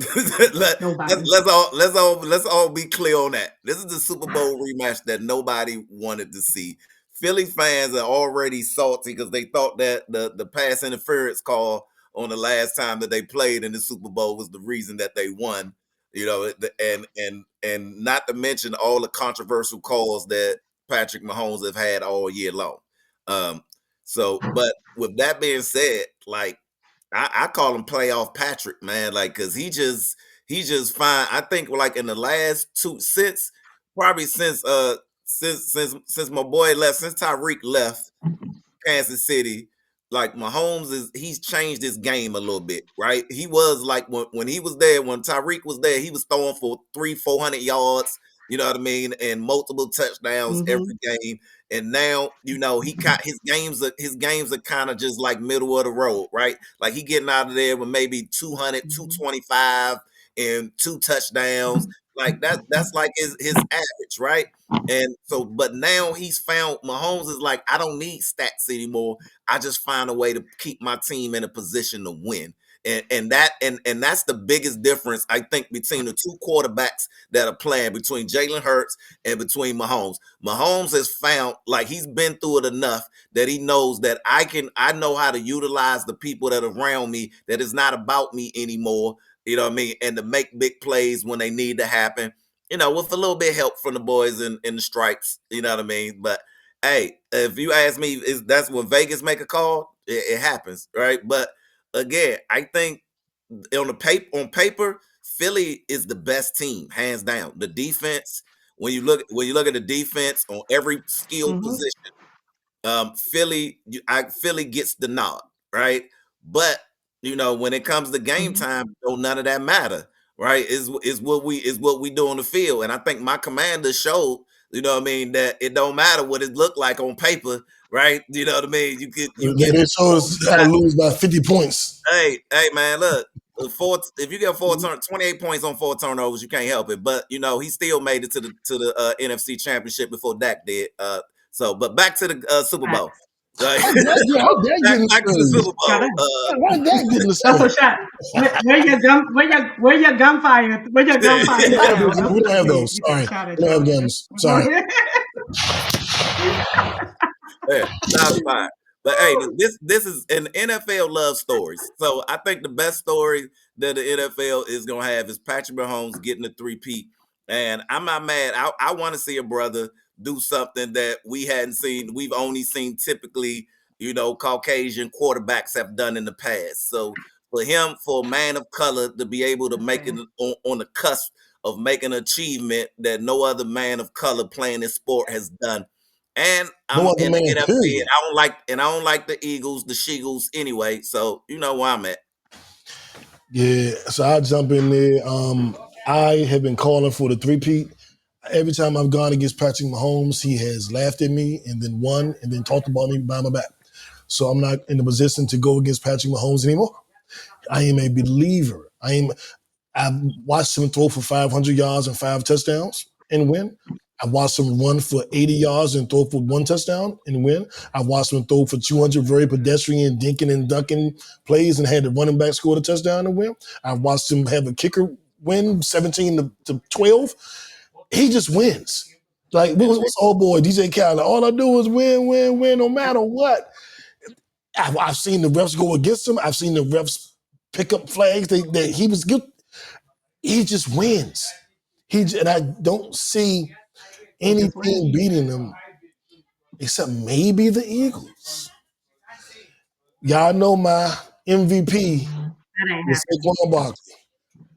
[SPEAKER 8] let's all be clear on that. This is the Super Bowl rematch that nobody wanted to see. Philly fans are already salty because they thought that the pass interference call on the last time that they played in the Super Bowl was the reason that they won. And not to mention all the controversial calls that Patrick Mahomes have had all year long. But with that being said, like I call him playoff Patrick, man, like because he just fine. I think like in the last since my boy left, since Tyreek left Kansas City, like Mahomes he's changed his game a little bit, right? He was like when he was there, when Tyreek was there, he was throwing for 300-400 yards, you know what I mean, and multiple touchdowns every game. And now, he got his games are kind of just like middle of the road, right? Like he getting out of there with maybe 200, 225 and 2 touchdowns. Like that's like his average, right? And so, but now he's found Mahomes is like, I don't need stats anymore. I just find a way to keep my team in a position to win. And that's the biggest difference, I think, between the two quarterbacks that are playing, between Jalen Hurts and between Mahomes. Mahomes has found, like, he's been through it enough that he knows that I know how to utilize the people that are around me, that it's not about me anymore, you know what I mean, and to make big plays when they need to happen, with a little bit of help from the boys in the stripes, you know what I mean? But hey, if you ask me, that's when Vegas make a call, it happens, right? But again, I think on paper, Philly is the best team, hands down. The defense, when you look at the defense on every skill position, Philly gets the nod, right? But when it comes to game time, none of that matter, right? Is what we do on the field, and I think my commander showed, that it don't matter what it looked like on paper, right? You know what I mean? You get
[SPEAKER 1] They showed us how to lose by 50 points.
[SPEAKER 8] Hey, man, look. If you get 28 points on 4 turnovers, you can't help it. But he still made it to the NFC Championship before Dak did. But back to the Super Bowl. Right? back to the Super Bowl.
[SPEAKER 1] Why Dak getting the
[SPEAKER 3] That's a shot. Where your gunfire? Where your gunfire?
[SPEAKER 1] We don't have those. Sorry, we don't have guns. Sorry.
[SPEAKER 8] That's fine. But hey, this is an NFL love stories. So I think the best story that the NFL is gonna have is Patrick Mahomes getting a three-peat. And I'm not mad. I want to see a brother do something that we hadn't seen. We've only seen typically, Caucasian quarterbacks have done in the past. So for him, for a man of color to be able to make it on the cusp of making an achievement that no other man of color playing this sport has done. And I'm
[SPEAKER 1] No other
[SPEAKER 8] in the
[SPEAKER 1] man,
[SPEAKER 8] NFC,
[SPEAKER 1] period.
[SPEAKER 8] and I don't like the Eagles, the Sheagles anyway. So you know where I'm at.
[SPEAKER 1] Yeah, so I jump in there. I have been calling for the three-peat. Every time I've gone against Patrick Mahomes, he has laughed at me and then won and then talked about me behind my back. So I'm not in a position to go against Patrick Mahomes anymore. I am a believer. I've watched him throw for 500 yards and 5 touchdowns and win. I've watched him run for 80 yards and throw for 1 touchdown and win. I've watched him throw for 200 very pedestrian dinking and dunking plays and had the running back score the touchdown and win. I've watched him have a kicker win 17 to 12. He just wins. Like, what's old boy, DJ Khaled? All I do is win, win, win, no matter what. I've seen the refs go against him. I've seen the refs pick up flags that he was good. He just wins. And I don't see any team beating him except maybe the Eagles. Y'all know my MVP
[SPEAKER 3] That ain't
[SPEAKER 1] was
[SPEAKER 3] happening.
[SPEAKER 1] Saquon Barkley.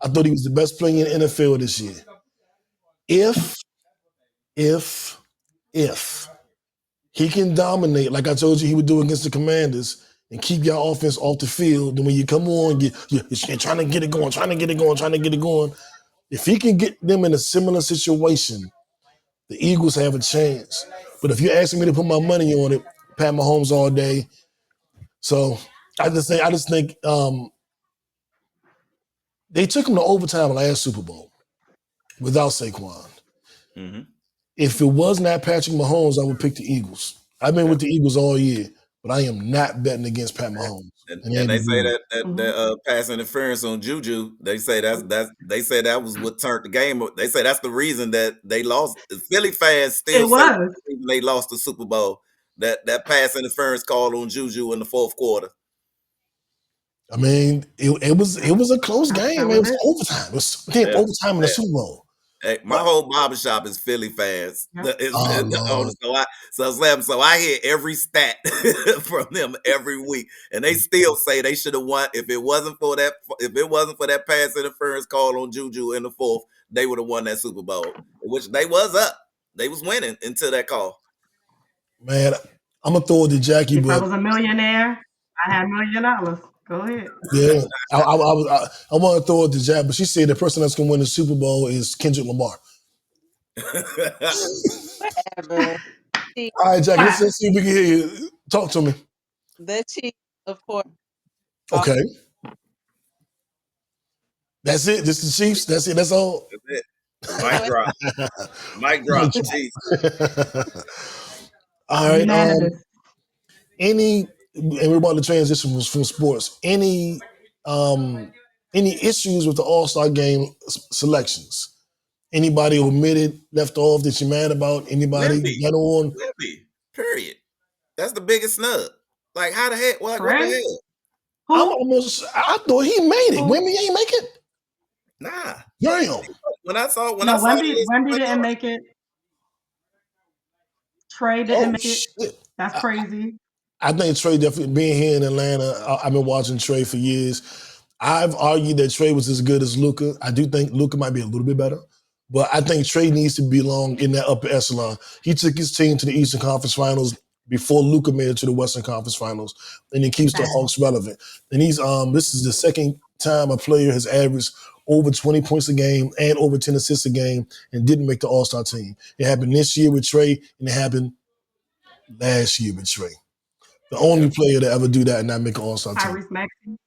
[SPEAKER 1] I thought he was the best player in the NFL this year. If he can dominate, like I told you he would do against the Commanders, and keep your offense off the field, then when you come on, you're trying to get it going, trying to get it going, trying to get it going. If he can get them in a similar situation, the Eagles have a chance. But if you're asking me to put my money on it, Pat Mahomes all day. So I just think they took him to overtime last Super Bowl without Saquon.
[SPEAKER 8] Mm-hmm.
[SPEAKER 1] If it was not Patrick Mahomes, I would pick the Eagles. I've been with the Eagles all year, but I am not betting against Pat Mahomes.
[SPEAKER 8] And they say that pass interference on Juju. They say they say that was what turned the game. They say that's the reason that they lost. The Philly fans still say that's the reason they lost the Super Bowl. That pass interference call on Juju in the fourth quarter.
[SPEAKER 1] I mean, it was a close game. It was overtime. It was overtime in the Super Bowl.
[SPEAKER 8] Hey, my whole barbershop is Philly fans. So I hear every stat from them every week, and they still say they should have won. If it wasn't for that pass interference call on Juju in the fourth, they would have won that Super Bowl, which they was up. They was winning until that call.
[SPEAKER 1] Man, I'm gonna throw it to Jackie.
[SPEAKER 3] If I
[SPEAKER 1] but
[SPEAKER 3] was a millionaire, I had $1 million. Go ahead.
[SPEAKER 1] Yeah, I want to throw it to Jackie, but she said the person that's gonna win the Super Bowl is Kendrick Lamar.
[SPEAKER 2] Whatever.
[SPEAKER 1] All right, Jackie, let's see if we can hear you. Talk to me.
[SPEAKER 2] The Chiefs, of course.
[SPEAKER 1] Okay. That's it. This is the Chiefs. That's it. That's all.
[SPEAKER 8] That's it. Mic drop. Mic drop. Chiefs.
[SPEAKER 1] All right. And we're about to transition from sports. Any issues with the All-Star game selections? Anybody omitted, left off that you're mad about? Anybody get on?
[SPEAKER 8] Libby. Period. That's the biggest snub. Like, how the heck? What the hell?
[SPEAKER 1] I thought he made it. Wemby ain't make it?
[SPEAKER 8] Nah.
[SPEAKER 1] Damn.
[SPEAKER 8] When I saw
[SPEAKER 3] Wemby didn't make it. Trey didn't make it.
[SPEAKER 1] Shit.
[SPEAKER 3] That's crazy.
[SPEAKER 1] I think Trey definitely being here in Atlanta. I've been watching Trey for years. I've argued that Trey was as good as Luka. I do think Luka might be a little bit better, but I think Trey needs to belong in that upper echelon. He took his team to the Eastern Conference Finals before Luka made it to the Western Conference Finals, and he keeps the Hawks relevant. And this is the second time a player has averaged over 20 points a game and over 10 assists a game and didn't make the All-Star team. It happened this year with Trey, and it happened last year with Trey. The only player to ever do that and not make an All-Star team.
[SPEAKER 3] Tyrese Maxey.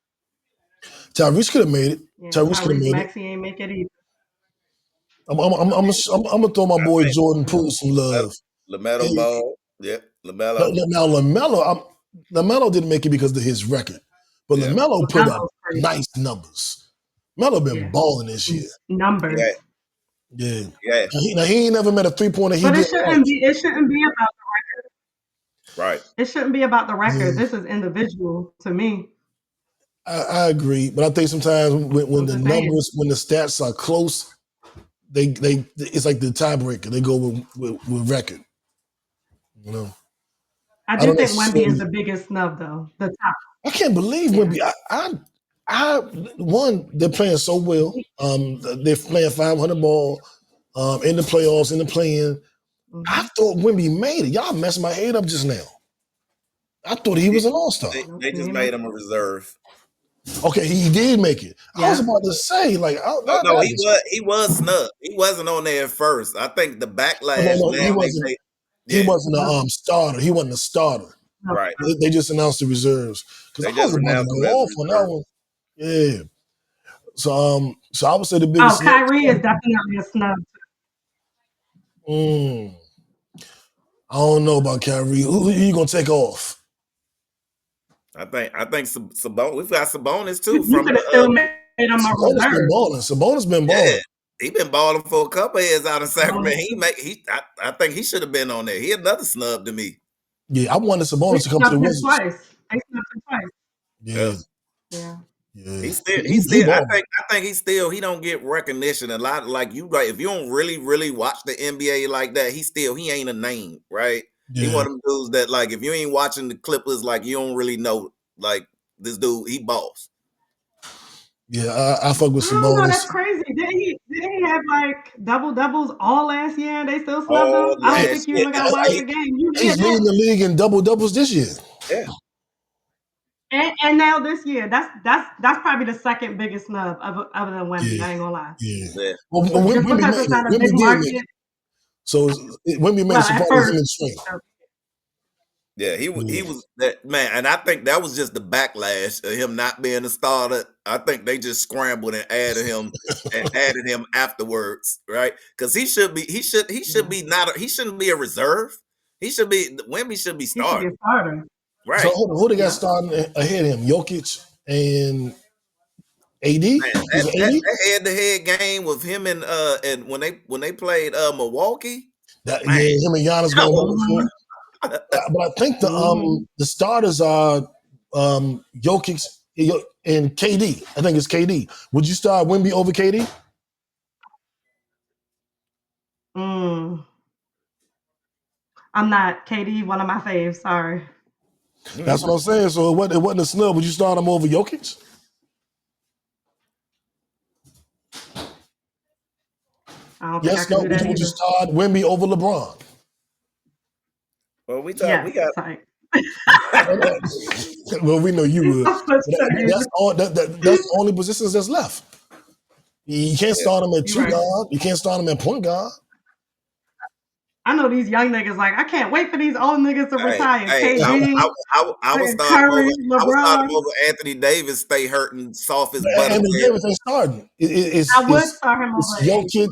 [SPEAKER 1] Tyrese could have made it.
[SPEAKER 3] Yeah,
[SPEAKER 1] Tyrese could have made
[SPEAKER 3] Maxey ain't make it either.
[SPEAKER 1] I'm gonna throw my boy Jordan Poole some love.
[SPEAKER 8] LaMelo Ball. Yeah, LaMelo.
[SPEAKER 1] Now LaMelo didn't make it because of his record, but LaMelo put up nice numbers. Melo been balling this year.
[SPEAKER 3] Numbers.
[SPEAKER 1] Yeah. He ain't never met a 3-pointer.
[SPEAKER 3] But it shouldn't be about the record.
[SPEAKER 8] Right.
[SPEAKER 3] It shouldn't be about the record. This is individual to me.
[SPEAKER 1] I agree, but I think sometimes when the numbers, when the stats are close, they it's like the tiebreaker. They go with record. You know.
[SPEAKER 3] I do think Wemby is the biggest snub, though. The top.
[SPEAKER 1] I can't believe Wemby. They're playing so well. They're playing 500 ball in the playoffs, in the play-in. I thought Wemby made it. Y'all messed my head up just now. I thought he was an all-star.
[SPEAKER 8] They just made him a reserve.
[SPEAKER 1] Okay, he did make it. I was about to say, like,
[SPEAKER 8] no, he was snubbed. He wasn't on there at first. I think the backlash.
[SPEAKER 1] No, he wasn't. He wasn't a starter. He wasn't a starter.
[SPEAKER 8] Right.
[SPEAKER 1] They just announced the reserves because I was about to go off on that one. Yeah. So I would say the biggest.
[SPEAKER 3] Kyrie is definitely a snub.
[SPEAKER 1] I don't know about Kyrie. Who you gonna take off?
[SPEAKER 8] I think Sabonis. We've got Sabonis too.
[SPEAKER 3] You could have still made him a reserve.
[SPEAKER 1] Sabonis been balling.
[SPEAKER 8] Yeah, he been balling for a couple of years out in Sacramento. I think he should have been on there. He another snub to me.
[SPEAKER 1] Yeah, I wanted Sabonis to come to the Wizards.
[SPEAKER 3] They snubbed him twice.
[SPEAKER 1] Yeah.
[SPEAKER 8] He's still. I think he don't get recognition a lot. Like if you don't really watch the NBA like that, he ain't a name, right? Yeah. He one of them dudes that like if you ain't watching the Clippers, like you don't really know like this dude. He boss.
[SPEAKER 1] Yeah, I fuck with Sabonis.
[SPEAKER 3] No, that's crazy. Didn't he have like double-doubles all last year and they still snubbed him? I don't think you even got to watch the game.
[SPEAKER 1] He's leading the league in double-doubles this year.
[SPEAKER 8] Yeah.
[SPEAKER 3] And now this year, that's probably the second biggest snub other than Wemby. I ain't gonna lie.
[SPEAKER 1] Yeah. Well, Wemby did it. So Wemby made it part of him in strength.
[SPEAKER 8] Yeah, he was that man, and I think that was just the backlash of him not being a starter. I think they just scrambled and added him afterwards, right? Because he shouldn't be a reserve. Wemby should be starting.
[SPEAKER 3] He should be a starter.
[SPEAKER 8] Right.
[SPEAKER 1] So who they got starting ahead of him? Jokic and AD?
[SPEAKER 8] That head-to-head game with him and when they played Milwaukee.
[SPEAKER 1] Him and Giannis going over. But I think the starters are Jokic and KD. I think it's KD. Would you start Wemby over KD?
[SPEAKER 3] I'm not. KD, one of my faves. Sorry.
[SPEAKER 1] That's what I'm saying. So it wasn't a snub. Would you start him over Jokic?
[SPEAKER 3] I don't think I can do that
[SPEAKER 1] would you start Wemby over LeBron?
[SPEAKER 8] Well, we got.
[SPEAKER 1] Well, we know you would. That's the only positions that's left. You can't start him at two guard. You can't start him at point guard.
[SPEAKER 3] I know these young niggas like I can't wait for these old niggas to retire.
[SPEAKER 8] KD, I was starting over Anthony Davis. Stay hurting soft as butter.
[SPEAKER 1] Anthony Davis ain't starting.
[SPEAKER 3] I would start him over
[SPEAKER 1] Jokic,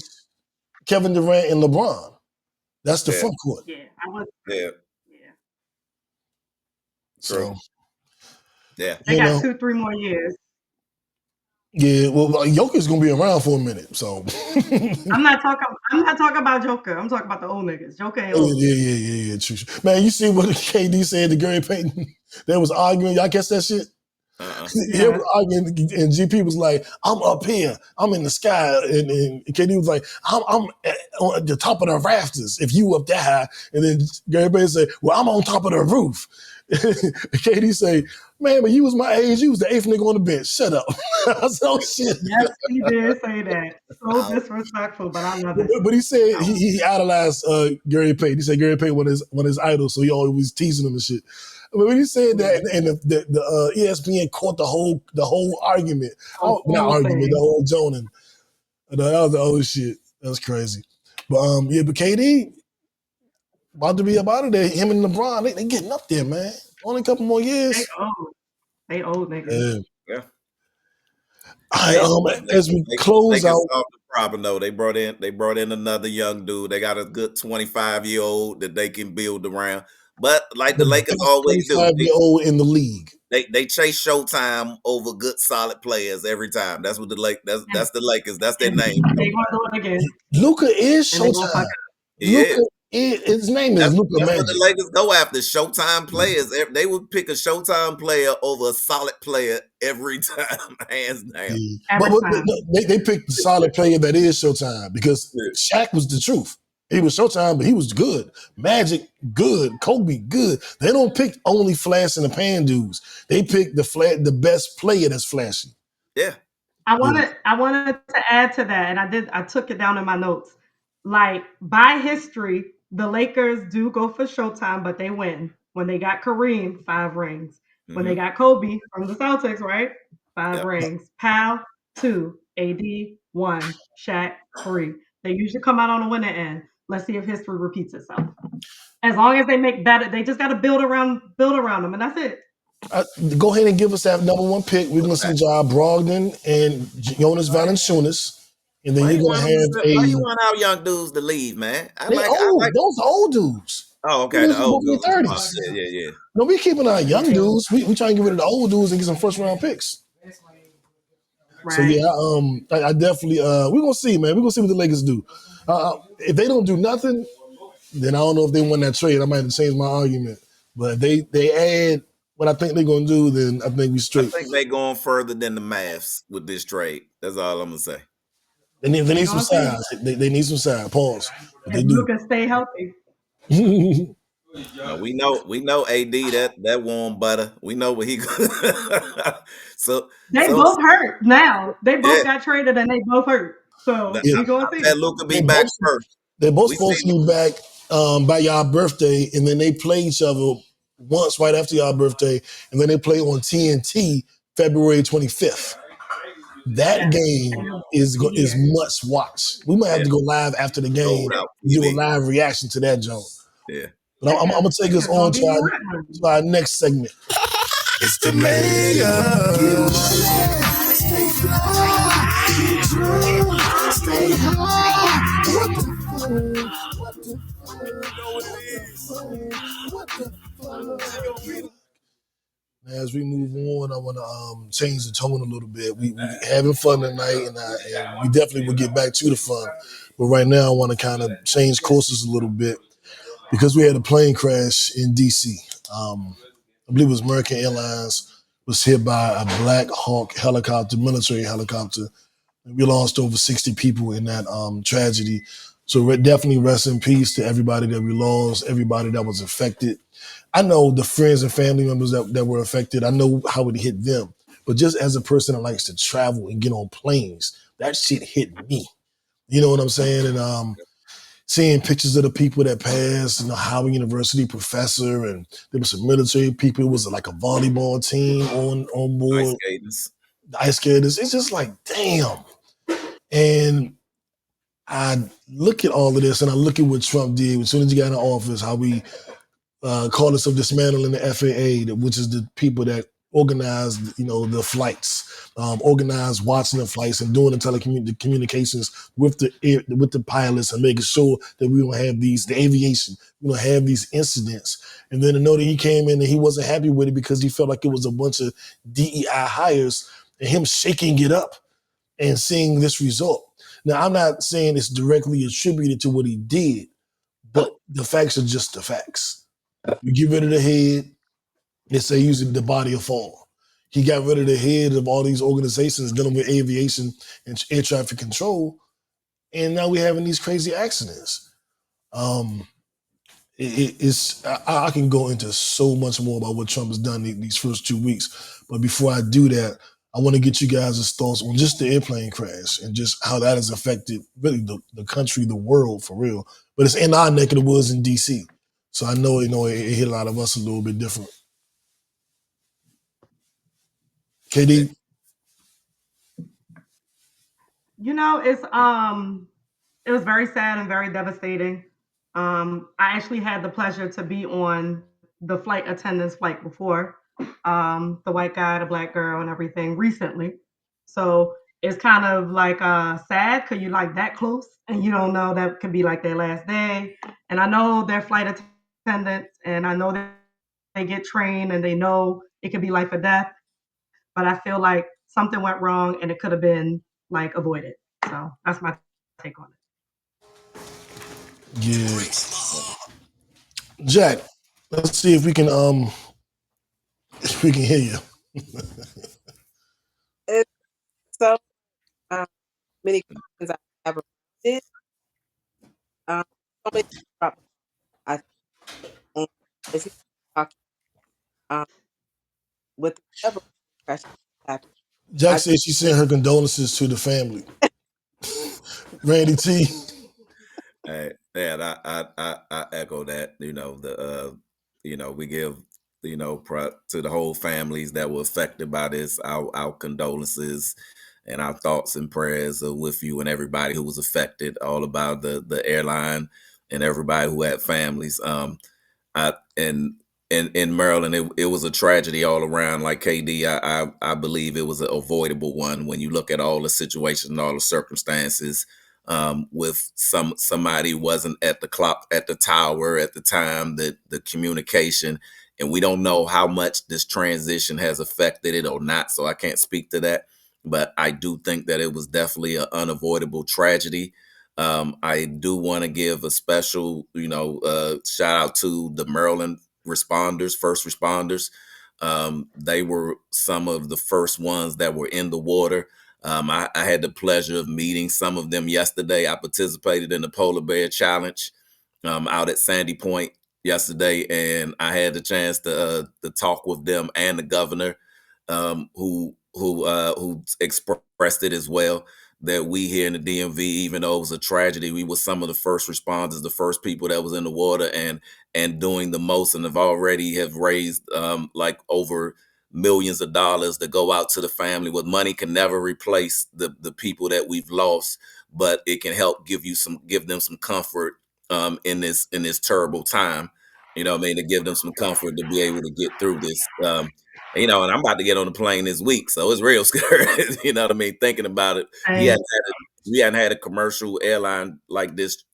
[SPEAKER 1] Kevin Durant, and LeBron. That's the front court.
[SPEAKER 3] Yeah, I would.
[SPEAKER 8] Yeah.
[SPEAKER 1] So,
[SPEAKER 8] yeah,
[SPEAKER 3] they got 2-3 more years.
[SPEAKER 1] Yeah, well, Joker's gonna be around for a minute, so
[SPEAKER 3] I'm not talking about Joker. I'm talking about the old niggas. Joker ain't old.
[SPEAKER 1] Yeah. True. Man, you see what KD said to Gary Payton? They was arguing. Y'all catch that shit? He was arguing, and GP was like, "I'm up here. I'm in the sky," and KD was like, "I'm on the top of the rafters. If you up that high," and then Gary Payton said, "Well, I'm on top of the roof." KD say, "Man, but you was my age. You was the 8th nigga on the bench. Shut up." I said, "Oh shit."
[SPEAKER 3] Yes, he did say that. So disrespectful, but I love it.
[SPEAKER 1] But he said he idolized Gary Payton. He said Gary Payton was his idol, so he always teasing him and shit. But when he said that, and the ESPN caught the whole argument, the whole joning, and I was like, "Oh shit, that's crazy." But but KD about to be up out of there. Him and LeBron, they getting up there, man. Only a couple more years.
[SPEAKER 3] They old niggas.
[SPEAKER 8] Yeah.
[SPEAKER 1] All right, as we close out,
[SPEAKER 8] the problem though, they brought in another young dude. They got a good 25-year-old that they can build around. But like the Lakers always do,
[SPEAKER 1] 25-year-old in the league.
[SPEAKER 8] They chase Showtime over good solid players every time. That's what the Lakers. That's their name.
[SPEAKER 3] They gonna do it again.
[SPEAKER 1] Luka is Showtime. His name is Luka Magic.
[SPEAKER 8] That's what the Lakers go after, Showtime players. They would pick a Showtime player over a solid player every time, hands down.
[SPEAKER 1] But they picked the solid player that is Showtime because Shaq was the truth. He was Showtime, but he was good. Magic, good. Kobe, good. They don't pick only flash in the pan dudes. They pick the best player that's flashy.
[SPEAKER 8] Yeah.
[SPEAKER 3] I wanted to add to that, and I took it down in my notes. Like by history, the Lakers do go for Showtime, but they win. When they got Kareem, 5 rings. When they got Kobe from the Celtics, right? 5
[SPEAKER 8] Yep.
[SPEAKER 3] rings. Pal, 2. AD, 1. Shaq, 3. They usually come out on the winning end. Let's see if history repeats itself. As long as they make better, they just got to build around them, and that's it.
[SPEAKER 1] Go ahead and give us that number 1 pick. We're going to send y'all Brogdon and Jonas Valanciunas. And then
[SPEAKER 8] Why
[SPEAKER 1] you're
[SPEAKER 8] you
[SPEAKER 1] going to
[SPEAKER 8] want
[SPEAKER 1] have
[SPEAKER 8] why you want our young dudes to leave, man? I
[SPEAKER 1] they
[SPEAKER 8] like.
[SPEAKER 1] old. Those are old dudes.
[SPEAKER 8] Oh, okay,
[SPEAKER 1] Those
[SPEAKER 8] the
[SPEAKER 1] are
[SPEAKER 8] old
[SPEAKER 1] both in
[SPEAKER 8] dudes.
[SPEAKER 1] their
[SPEAKER 8] Oh,
[SPEAKER 1] 30s.
[SPEAKER 8] yeah.
[SPEAKER 1] No, we keeping our young dudes. We trying to get rid of the old dudes and get some first round picks. So
[SPEAKER 3] Right.
[SPEAKER 1] yeah, I definitely we're gonna see, man. We're gonna see what the Lakers do. If they don't do nothing, then I don't know if they won that trade. I might have to change my argument. But if they add what I think they're gonna do, then I think we
[SPEAKER 8] I
[SPEAKER 1] straight.
[SPEAKER 8] think they going further than the Mavs with this trade. That's all I'm gonna say.
[SPEAKER 1] They need
[SPEAKER 3] We're
[SPEAKER 1] some
[SPEAKER 3] gonna see.
[SPEAKER 1] size. They need some size. Pause. But
[SPEAKER 3] If
[SPEAKER 1] they do.
[SPEAKER 3] Luka stay healthy.
[SPEAKER 8] No, we know AD that warm butter. We know what he so
[SPEAKER 3] They
[SPEAKER 8] so
[SPEAKER 3] both hurt now. They
[SPEAKER 8] yeah.
[SPEAKER 3] both got traded and they both hurt. So
[SPEAKER 1] Yeah.
[SPEAKER 3] we
[SPEAKER 8] I
[SPEAKER 3] gonna
[SPEAKER 8] bet
[SPEAKER 3] see.
[SPEAKER 8] Luca be
[SPEAKER 1] They
[SPEAKER 8] back
[SPEAKER 1] both
[SPEAKER 8] first.
[SPEAKER 1] they're both
[SPEAKER 8] We
[SPEAKER 1] supposed
[SPEAKER 8] seen
[SPEAKER 1] to be back by y'all birthday, and then they play each other once right after y'all birthday, and then they play on TNT February 25th. That
[SPEAKER 3] Yes.
[SPEAKER 1] game is
[SPEAKER 3] Be
[SPEAKER 1] is
[SPEAKER 3] here.
[SPEAKER 1] must watch. We might have
[SPEAKER 8] yeah,
[SPEAKER 1] to go live after the game
[SPEAKER 8] sold out
[SPEAKER 1] and do a
[SPEAKER 8] TV.
[SPEAKER 1] live reaction to that joint.
[SPEAKER 8] Yeah.
[SPEAKER 1] But I'm gonna take us
[SPEAKER 3] It's gonna
[SPEAKER 1] on
[SPEAKER 3] be lit,
[SPEAKER 1] to our next segment.
[SPEAKER 6] It's the mayor. Stay fly, stay high. What the fuck? You know what it is. What the fuck?
[SPEAKER 1] As we move on, I want to change the tone a little bit. We having fun tonight, and we definitely will get back to the fun. But right now, I want to kind of change courses a little bit because we had a plane crash in D.C. I believe it was American Airlines was hit by a Black Hawk helicopter, military helicopter. And we lost over 60 people in that tragedy. So definitely rest in peace to everybody that we lost, everybody that was affected. I know the friends and family members that were affected. I know how it hit them. But just as a person that likes to travel and get on planes, that shit hit me. You know what I'm saying? And seeing pictures of the people that passed, Howard University professor, and there was some military people. It was like a volleyball team on
[SPEAKER 8] Ice
[SPEAKER 1] board,
[SPEAKER 8] skaters.
[SPEAKER 1] the ice skaters. It's just like, damn. And I look at all of this and I look at what Trump did as soon as he got in office, how we called us of dismantling the FAA, which is the people that organized, the flights, organized watching the flights and doing the telecommunications with the pilots and making sure that we don't have the aviation, we don't have these incidents. And then to know that he came in and he wasn't happy with it because he felt like it was a bunch of DEI hires and him shaking it up and seeing this result. Now, I'm not saying it's directly attributed to what he did, but the facts are just the facts. You get rid of the head, they say usually the body will fall. He got rid of the head of all these organizations dealing with aviation and air traffic control, and now we're having these crazy accidents. Um, I can go into so much more about what Trump has done these first 2 weeks, but before I do that, I want to get you guys' thoughts on just the airplane crash and just how that has affected really the country, the world for real. But it's in our neck of the woods in DC, so I know it hit a lot of us a little bit different. KD,
[SPEAKER 3] It was very sad and very devastating. I actually had the pleasure to be on the flight attendant's flight before, the white guy, the black girl, and everything recently. So it's kind of like sad because you're like that close and you don't know that could be like their last day. And I know they're flight attendants and I know that they get trained and they know it could be life or death. But I feel like something went wrong and it could have been like avoided. So that's my take on it.
[SPEAKER 1] yeah, Jack. Let's see if we can hear you.
[SPEAKER 2] It's so many questions I have around it. So many drop. I and as he talked um, with whatever crash happened,
[SPEAKER 1] Jack
[SPEAKER 2] I
[SPEAKER 1] said she sent her condolences to the family. Randy T.
[SPEAKER 8] Yeah, I echo that. We give to the whole families that were affected by this. Our condolences and our thoughts and prayers are with you and everybody who was affected. All about the airline and everybody who had families. I and in Maryland, it was a tragedy all around. Like KD, I believe it was an avoidable one when you look at all the situations and all the circumstances. With somebody wasn't at the clock at the tower at the time, that the communication, and we don't know how much this transition has affected it or not. So I can't speak to that, but I do think that it was definitely an unavoidable tragedy. I do want to give a special, shout out to the Maryland responders, first responders. They were some of the first ones that were in the water. I had the pleasure of meeting some of them yesterday. I participated in the Polar Bear Challenge out at Sandy Point yesterday, and I had the chance to talk with them and the governor, who expressed it as well, that we here in the DMV, even though it was a tragedy, we were some of the first responders, the first people that was in the water and doing the most, and have raised like over millions of dollars to go out to the family. With money can never replace the people that we've lost, but it can help give them some comfort in this terrible time. You know what I mean? To give them some comfort to be able to get through this. And I'm about to get on the plane this week, so it's real scary. You know what I mean? Thinking about it,
[SPEAKER 3] Same.
[SPEAKER 8] we hadn't had a commercial airline like this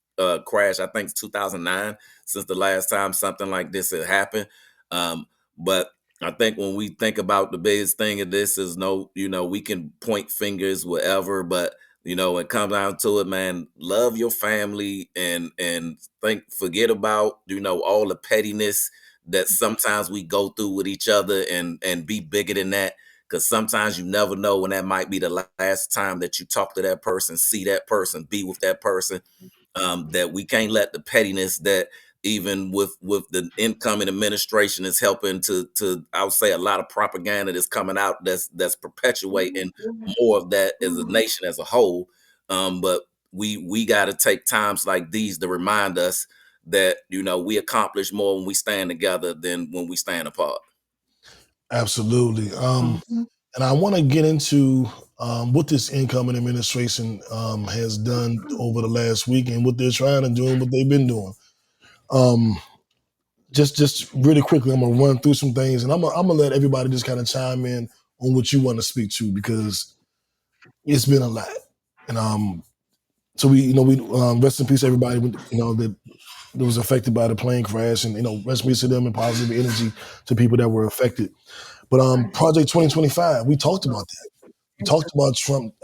[SPEAKER 8] crash. I think it's 2009 since the last time something like this had happened. But I think when we think about the biggest thing of this is we can point fingers wherever, but it comes down to it, man. Love your family and forget about all the pettiness that sometimes we go through with each other, and be bigger than that. Because sometimes you never know when that might be the last time that you talk to that person, see that person, be with that person. That we can't let the pettiness that even with the incoming administration is helping to I'll say a lot of propaganda that's coming out that's perpetuating more of that as a nation as a whole. But we got to take times like these to remind us that we accomplish more when we stand together than when we stand apart.
[SPEAKER 1] Absolutely.
[SPEAKER 3] Mhm.
[SPEAKER 1] And I want to get into what this incoming administration has done over the last week and what they're trying to do and what they've been doing. Um, just really quickly, I'm gonna run through some things, and I'm gonna let everybody just kind of chime in on what you want to speak to, because it's been a lot. And so we rest in peace everybody that was affected by the plane crash, and rest in peace to them and positive energy to people that were affected. But Project 2025, we talked about that. We talked about Trump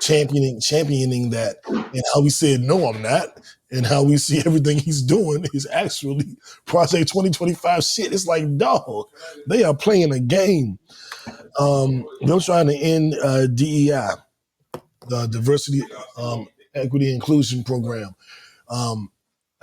[SPEAKER 1] championing that, and how we said no, I'm not, and how we see everything he's doing is actually Project 2025 shit. It's like, dog, they are playing a game. They're trying to end DEI, the Diversity, Equity, Inclusion Program. Um,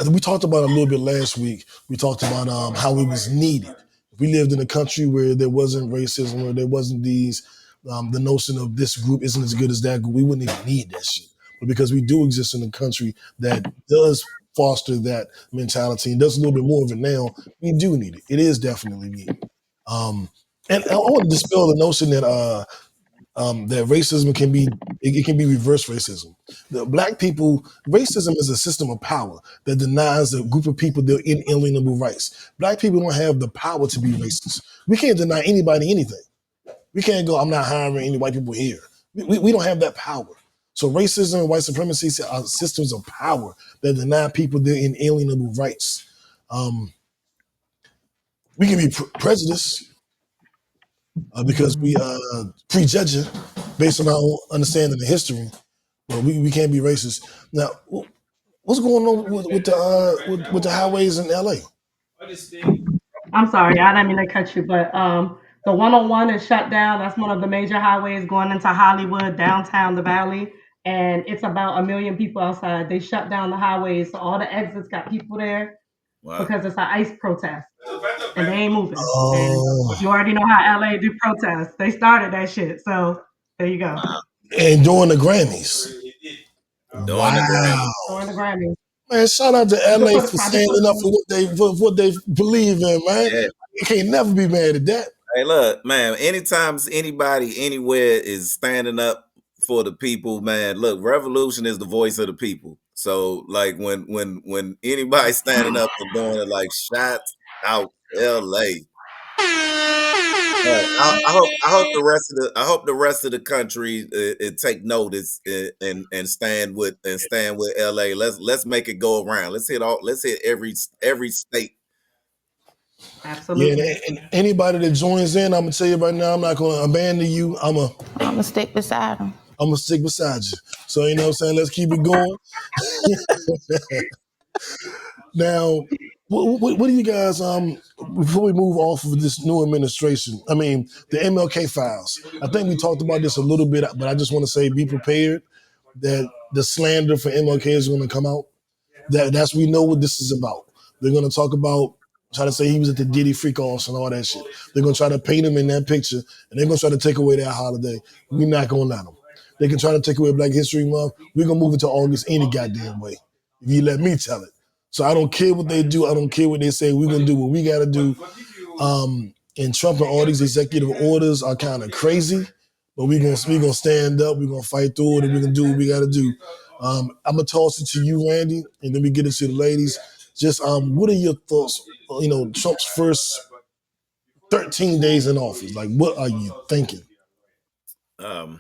[SPEAKER 1] we talked about it a little bit last week. We talked about how it was needed. If we lived in a country where there wasn't racism, or there wasn't the notion of this group isn't as good as that group, we wouldn't even need that shit. But because we do exist in a country that does foster that mentality and does a little bit more of it now, we do need it. It is definitely needed. And I want to dispel the notion that racism it can be reverse racism. The black people, racism is a system of power that denies a group of people their inalienable rights. Black people don't have the power to be racist. We can't deny anybody anything. We can't go, I'm not hiring any white people here. We don't have that power. So racism and white supremacy are systems of power that deny people their inalienable rights. We can be prejudiced because we prejudge it based on our own understanding of history. But we can't be racist. Now, what's going on with the highways in LA?
[SPEAKER 3] I'm sorry, I didn't mean to cut you, but the 101 is shut down. That's one of the major highways going into Hollywood, downtown, the Valley, and it's about 1 million people outside. They shut down the highways, so all the exits got people there
[SPEAKER 8] Wow.
[SPEAKER 3] because it's an ICE protest, and they ain't moving. And
[SPEAKER 1] Oh,
[SPEAKER 3] you already know how LA do protests. They started that shit, so there you go.
[SPEAKER 8] Wow.
[SPEAKER 1] and during the Grammys.
[SPEAKER 8] During the
[SPEAKER 1] Wow.
[SPEAKER 8] Grammys.
[SPEAKER 3] During the Grammys.
[SPEAKER 1] Man, shout out to
[SPEAKER 3] You can
[SPEAKER 1] LA
[SPEAKER 3] put
[SPEAKER 1] for
[SPEAKER 3] Project
[SPEAKER 1] standing up for what they believe in, man.
[SPEAKER 8] Yeah.
[SPEAKER 1] You can't never be mad at that.
[SPEAKER 8] Hey, look, man, anytime anybody anywhere is standing up for the people, man, look, revolution is the voice of the people. So like when anybody's standing up and doing it, like shots out LA. I hope the rest of the country take notice and stand with LA. Let's make it go around. Let's hit every state.
[SPEAKER 1] Yeah,
[SPEAKER 3] Absolutely.
[SPEAKER 1] and anybody that joins in, I'm gonna tell you right now, I'm not gonna abandon you. I'm
[SPEAKER 11] gonna stick beside him.
[SPEAKER 1] gonna stick beside you. So you know what I'm saying? Let's keep it going. Now, what do you guys before we move off of this new administration? I mean, the MLK files. I think we talked about this a little bit, but I just want to say, be prepared that the slander for MLK is going to come out. That's we know what this is about. They're going to talk about try to say he was at the Diddy freak offs and all that shit. They're going to try to paint him in that picture, and they're going to try to take away that holiday. We're not going to let them. They can try to take away Black History Month. We're going to move it to August any goddamn way. If you let me tell it. So I don't care what they do. I don't care what they say. We're going to do what we got to do. And Trump and all these executive orders are kind of crazy, but we're gonna stand up. We're gonna fight through it, and we're gonna do what we got to do. I'm gonna toss it to you, Randy, and then we get into the ladies. Just what are your thoughts? You know, Trump's first 13 days in office. Like, what are you thinking?
[SPEAKER 8] I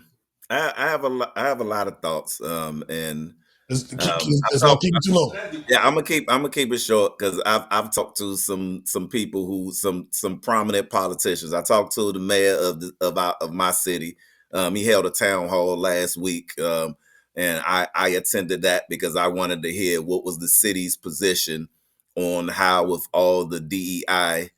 [SPEAKER 8] have a lot of thoughts. And
[SPEAKER 1] Let's
[SPEAKER 8] I've
[SPEAKER 1] not
[SPEAKER 8] talked,
[SPEAKER 1] keep it too long.
[SPEAKER 8] yeah, I'm gonna keep it short because I've talked to some people who some prominent politicians. I talked to the mayor of my city. He held a town hall last week, and I attended that because I wanted to hear what was the city's position on how, with all the DEI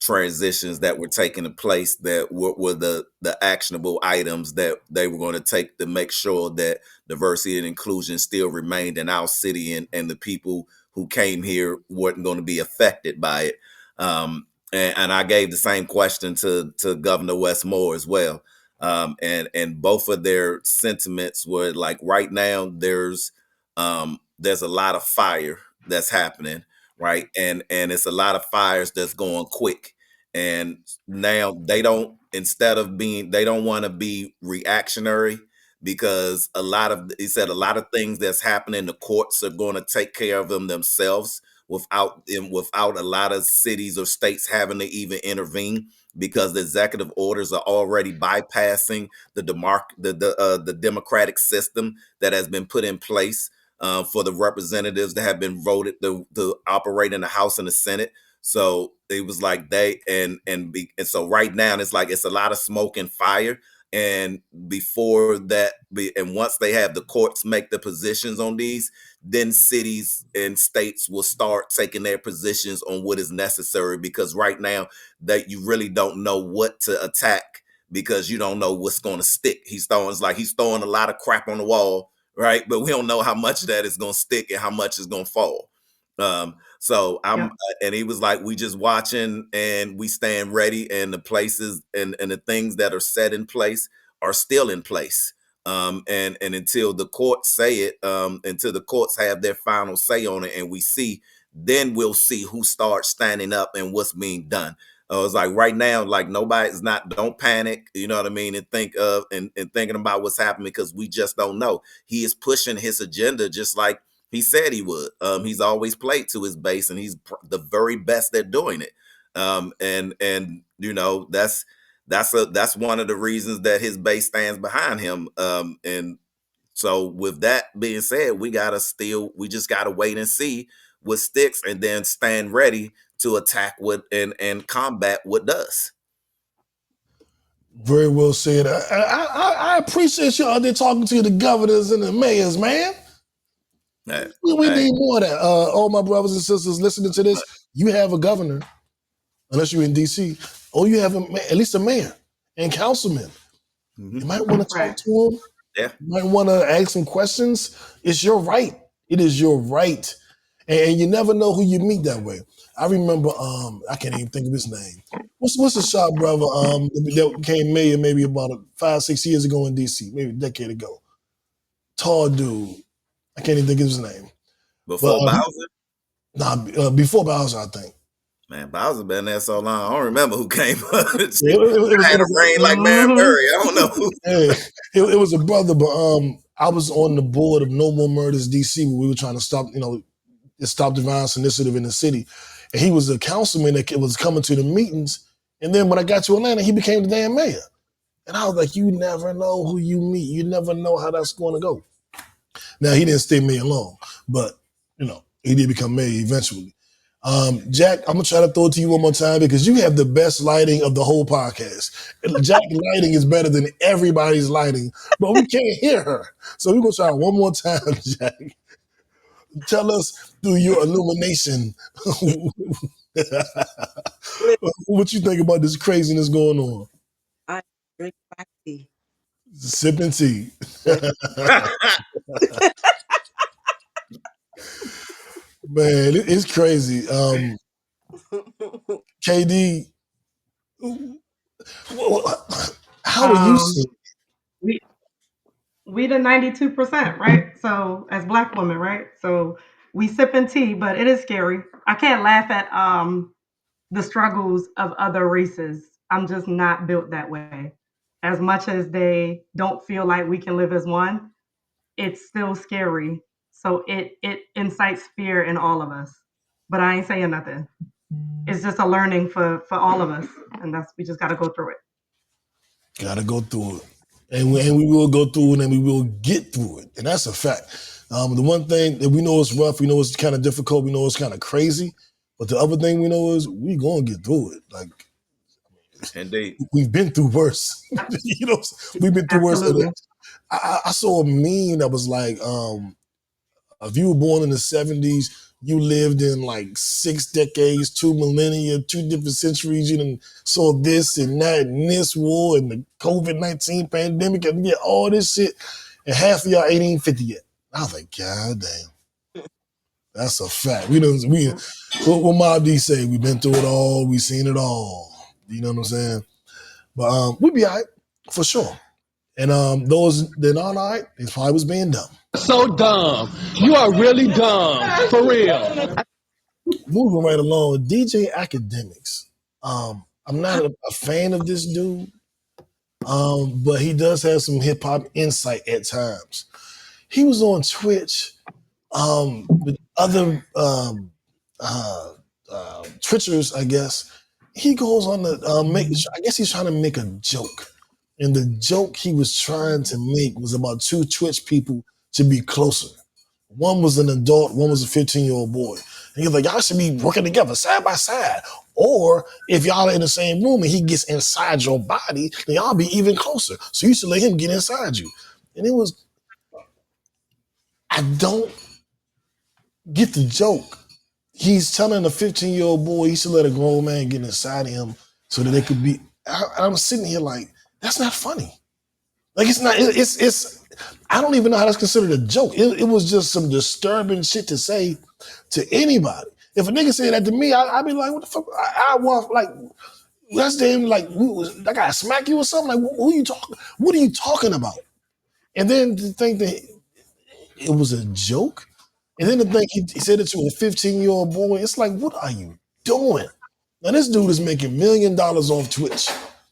[SPEAKER 8] transitions that were taking place, that were the actionable items that they were going to take to make sure that diversity and inclusion still remained in our city, and the people who came here weren't going to be affected by it. And I gave the same question to Governor Westmore as well. And both of their sentiments were like, right now there's a lot of fire that's happening, right? And it's a lot of fires that's going quick. And now they don't want to be reactionary, because he said a lot of things that's happening, the courts are going to take care of them themselves without a lot of cities or states having to even intervene, because the executive orders are already bypassing the democratic system that has been put in place for the representatives that have been voted to operate in the House and the Senate. So it was like and so right now it's like it's a lot of smoke and fire. And before that, and once they have the courts make the positions on these, then cities and states will start taking their positions on what is necessary. Because right now that you really don't know what to attack, because you don't know what's going to stick. He's throwing a lot of crap on the wall, right? But we don't know how much of that is going to stick and how much is going to fall. So and he was like, we just watching and we stand ready, and the places and the things that are set in place are still in place. And until the courts say it, until the courts have their final say on it, and then we'll see who starts standing up and what's being done. It's like right now, like don't panic, you know what I mean, and think of and thinking about what's happening, because we just don't know. He is pushing his agenda just like he said he would. He's always played to his base, and he's the very best at doing it. And you know, that's one of the reasons that his base stands behind him. And so with that being said, we just gotta wait and see what sticks, and then stand ready to attack and combat what does.
[SPEAKER 1] Very well said. I appreciate you out there talking to the governors and the mayors, man. We need more of that. All my brothers and sisters listening to this, you have a governor, unless you're in D.C., or you have at least a mayor and councilman. You might want to talk to them.
[SPEAKER 8] Yeah.
[SPEAKER 1] You might want to ask some questions. It's your right. It is your right. And you never know who you meet that way. I remember, I can't even think of his name. What's the shop brother that became mayor maybe about 5-6 years ago in D.C., maybe a decade ago? Tall dude. I can't even think of his name.
[SPEAKER 8] Before Bowser?
[SPEAKER 1] Before Bowser, I think.
[SPEAKER 8] Man, Bowser been there so long. I don't remember who came up.
[SPEAKER 1] Yeah,
[SPEAKER 8] I had a brain like Man Murray. I don't know who.
[SPEAKER 1] Hey, it was a brother, but I was on the board of No More Murders DC when we were trying to stop the violence initiative in the city. And he was a councilman that was coming to the meetings. And then when I got to Atlanta, he became the damn mayor. And I was like, you never know who you meet. You never know how that's going to go. Now, he didn't stay mayor long, but, he did become mayor eventually. Jack, I'm going to try to throw it to you one more time because you have the best lighting of the whole podcast. Jack's lighting is better than everybody's lighting, but we can't hear her. So we're going to try one more time, Jack. Tell us through your illumination what you think about this craziness going on.
[SPEAKER 2] I drink black tea.
[SPEAKER 1] Sipping tea. Man, it's crazy. KD, how are you seeing?
[SPEAKER 3] We the 92%, right? So as Black women, right? So we sipping tea, but it is scary. I can't laugh at the struggles of other races. I'm just not built that way. As much as they don't feel like we can live as one, it's still scary. So it incites fear in all of us. But I ain't saying nothing. It's just a learning for all of us, and we just got to go through it.
[SPEAKER 1] Got to go through it, and we will go through it, and we will get through it, and that's a fact. The one thing that we know is rough, we know it's kind of difficult, we know it's kind of crazy, but the other thing we know is we gonna get through it. Like,
[SPEAKER 8] indeed,
[SPEAKER 1] we've been through worse. We've been through worse. I saw a meme that was like, if you were born in the 70s, you lived in like 6 decades, 2 millennia, 2 different centuries. You done saw this and that and this war and the COVID-19 pandemic and all this shit. And half of y'all ain't even 50 yet. I was like, God damn. That's a fact. What Mob D say? We've been through it all. We've seen it all. You know what I'm saying? But we'll be all right, for sure. And those that aren't all right, it's probably was being dumb.
[SPEAKER 12] So dumb. You are really dumb. For real.
[SPEAKER 1] Moving right along, DJ Academics. I'm not a fan of this dude, but he does have some hip hop insight at times. He was on Twitch with other Twitchers, I guess. He goes on to I guess he's trying to make a joke. And the joke he was trying to make was about 2 Twitch people to be closer. One was an adult, one was a 15-year-old boy. And he's like, y'all should be working together side by side. Or if y'all are in the same room and he gets inside your body, then y'all be even closer. So you should let him get inside you. And I don't get the joke. He's telling a 15-year-old boy he should let a grown man get inside of him so that they could be. I'm sitting here like, that's not funny. Like, it's not, I don't even know how that's considered a joke. It was just some disturbing shit to say to anybody. If a nigga say that to me, I'd be like, what the fuck? I want, like, that's damn, like, I gotta smack you or something? Like, what are you talking about? And then to think that it was a joke, and then to think he said it to a 15-year-old boy, it's like, what are you doing? Now, this dude is making $1 million off Twitch.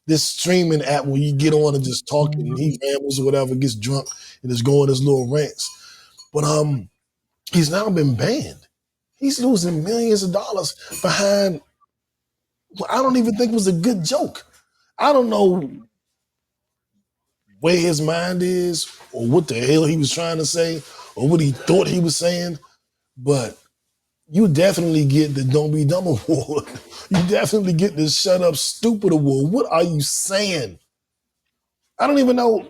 [SPEAKER 1] This streaming app where you get on and just talk and he rambles or whatever, gets drunk and is going his little rants. But he's now been banned. He's losing millions of dollars behind what I don't even think was a good joke. I don't know where his mind is or what the hell he was trying to say or what he thought he was saying, but you definitely get the Don't Be Dumb award. You definitely get the Shut Up Stupid award. What are you saying? I don't even know.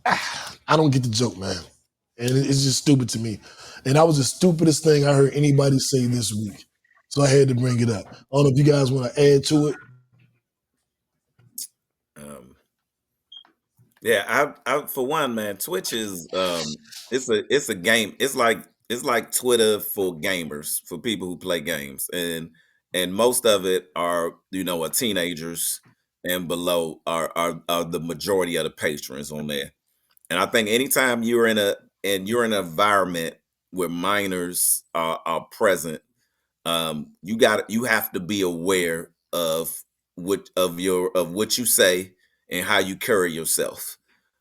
[SPEAKER 1] I don't get the joke, man. And it's just stupid to me. And that was the stupidest thing I heard anybody say this week. So I had to bring it up. I don't know if you guys want to add to it.
[SPEAKER 8] Yeah, I for one, man, Twitch is it's a game. It's like Twitter for gamers, for people who play games, and most of it are teenagers and below are the majority of the patrons on there. And I think anytime you're in an environment where minors are present, you have to be aware of what you say and how you carry yourself.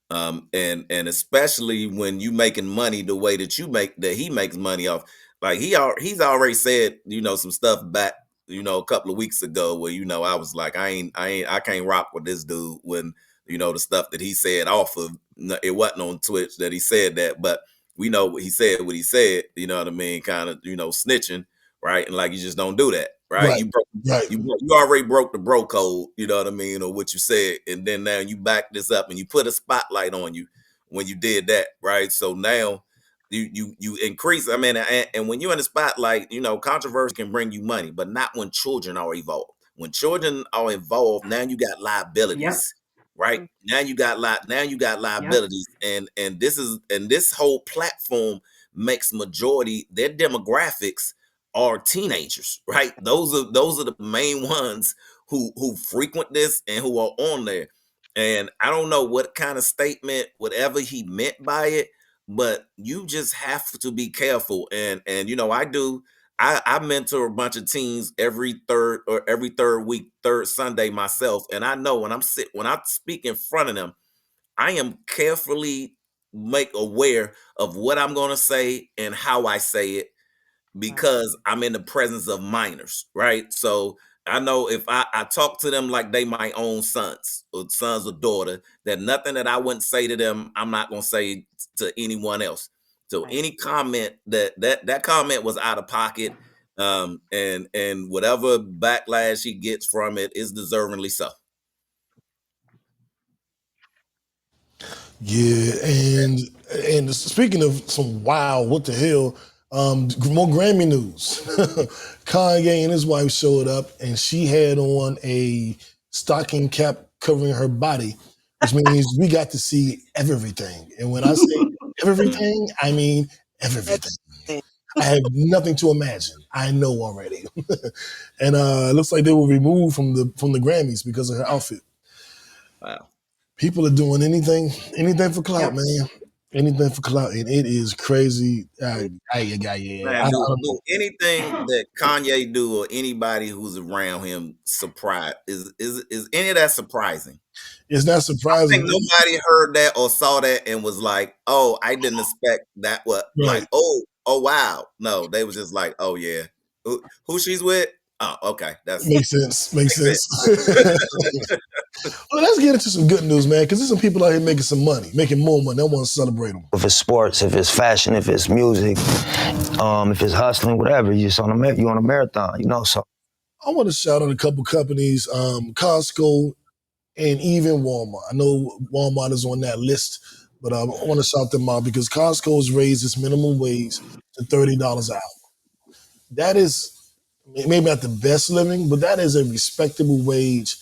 [SPEAKER 8] And especially when you making money the way that he makes money off. Like he's already said, some stuff back, a couple of weeks ago where, I was like, I can't rock with this dude when, the stuff that he said off of, it wasn't on Twitch that he said that, but we know what he said, you know what I mean? Kind of, snitching, right? And like, you just don't do that, right?
[SPEAKER 1] Right. Right.
[SPEAKER 8] You already broke the bro code, you know what I mean, or what you said, and then now you back this up and you put a spotlight on you when you did that, right? So now you increase. I mean, and when you're in the spotlight, controversy can bring you money, but not when children are involved. When children are involved, now you got
[SPEAKER 3] Yep.
[SPEAKER 8] liabilities, right? Now you got
[SPEAKER 3] Yep.
[SPEAKER 8] liabilities, and this whole platform makes majority their demographics are teenagers, right? Those are the main ones who frequent this and who are on there. And I don't know what kind of statement, whatever he meant by it, but you just have to be careful. And I mentor a bunch of teens every third week, third Sunday myself. And I know when I speak in front of them, I am carefully make aware of what I'm gonna say and how I say it, because I'm in the presence of minors, right? So I know if I talk to them like they my own sons or daughter, that nothing that I wouldn't say to them, I'm not gonna say to anyone else. So any comment that comment was out of pocket, and whatever backlash he gets from it is deservingly so.
[SPEAKER 1] Yeah, and speaking of some wow, what the hell? More Grammy news. Kanye and his wife showed up, and she had on a stocking cap covering her body, which means we got to see everything. And when I say everything, I mean everything. I have nothing to imagine. I know already. And it looks like they were removed from the Grammys because of her outfit.
[SPEAKER 8] Wow.
[SPEAKER 1] People are doing anything for clout,
[SPEAKER 3] Yep.
[SPEAKER 1] man. Anything for clout, and it is crazy.
[SPEAKER 8] Man,
[SPEAKER 1] I
[SPEAKER 8] do
[SPEAKER 1] don't know.
[SPEAKER 8] anything that Kanye do or anybody who's around him surprise is any of that surprising?
[SPEAKER 1] It's not
[SPEAKER 8] I
[SPEAKER 1] surprising.
[SPEAKER 8] think nobody heard that or saw that and was like, "Oh, I didn't expect that." What
[SPEAKER 1] Right.
[SPEAKER 8] like, "Oh, wow." No, they was just like, "Oh yeah, who she's with?" Oh, okay, that's
[SPEAKER 1] Makes sense. Makes
[SPEAKER 8] makes
[SPEAKER 1] sense. Well, let's get into some good news, man, because there's some people out here making some money, making more money. I want to celebrate them.
[SPEAKER 13] If it's sports, if it's fashion, if it's music, if it's hustling, whatever, you're on a marathon, So
[SPEAKER 1] I want to shout out a couple companies, Costco and even Walmart. I know Walmart is on that list, but I want to shout them out because Costco has raised its minimum wage to $30 an hour. That is maybe not the best living, but that is a respectable wage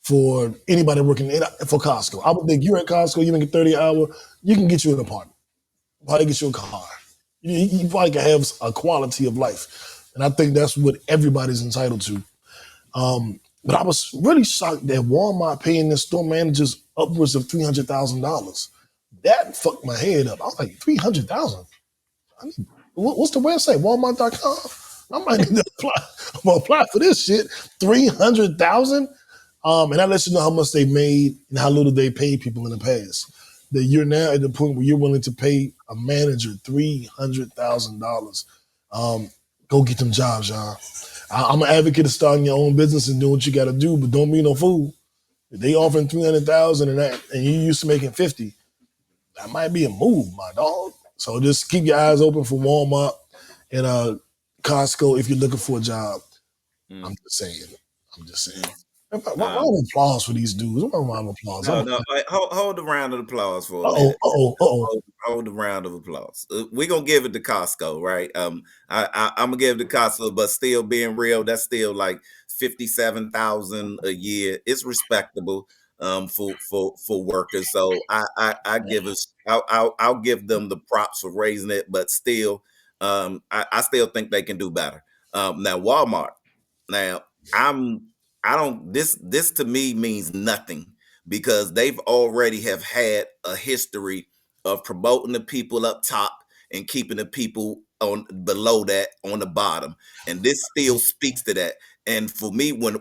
[SPEAKER 1] for anybody working for Costco. I would think you're at Costco, you make 30 an hour, you can get you an apartment, probably get you a car. You probably can have a quality of life. And I think that's what everybody's entitled to. But I was really shocked that Walmart paying their store managers upwards of $300,000. That fucked my head up. I was like, $300,000? What's the website? Walmart.com? I might need to apply for this shit. $300,000? And that lets you know how much they made and how little they paid people in the past. That you're now at the point where you're willing to pay a manager $300,000. Go get them jobs, y'all. I'm an advocate of starting your own business and doing what you got to do, but don't be no fool. If they offering $300,000 and you used to making 50, that might be a move, my dog. So just keep your eyes open for Walmart and Costco if you're looking for a job. I'm just saying. Round of applause for these dudes. Round of applause.
[SPEAKER 8] No. Hold a round of applause for a
[SPEAKER 1] Uh-oh,
[SPEAKER 8] minute.
[SPEAKER 1] uh-oh.
[SPEAKER 8] Hold a round of applause. We're gonna give it to Costco, right? I'm gonna give it to Costco, but still being real, that's still like 57,000 a year. It's respectable for workers. So I'll give them the props for raising it, but still, I still think they can do better. Now Walmart. Now this to me means nothing because they've already have had a history of promoting the people up top and keeping the people on below that on the bottom, and this still speaks to that. And for me, when a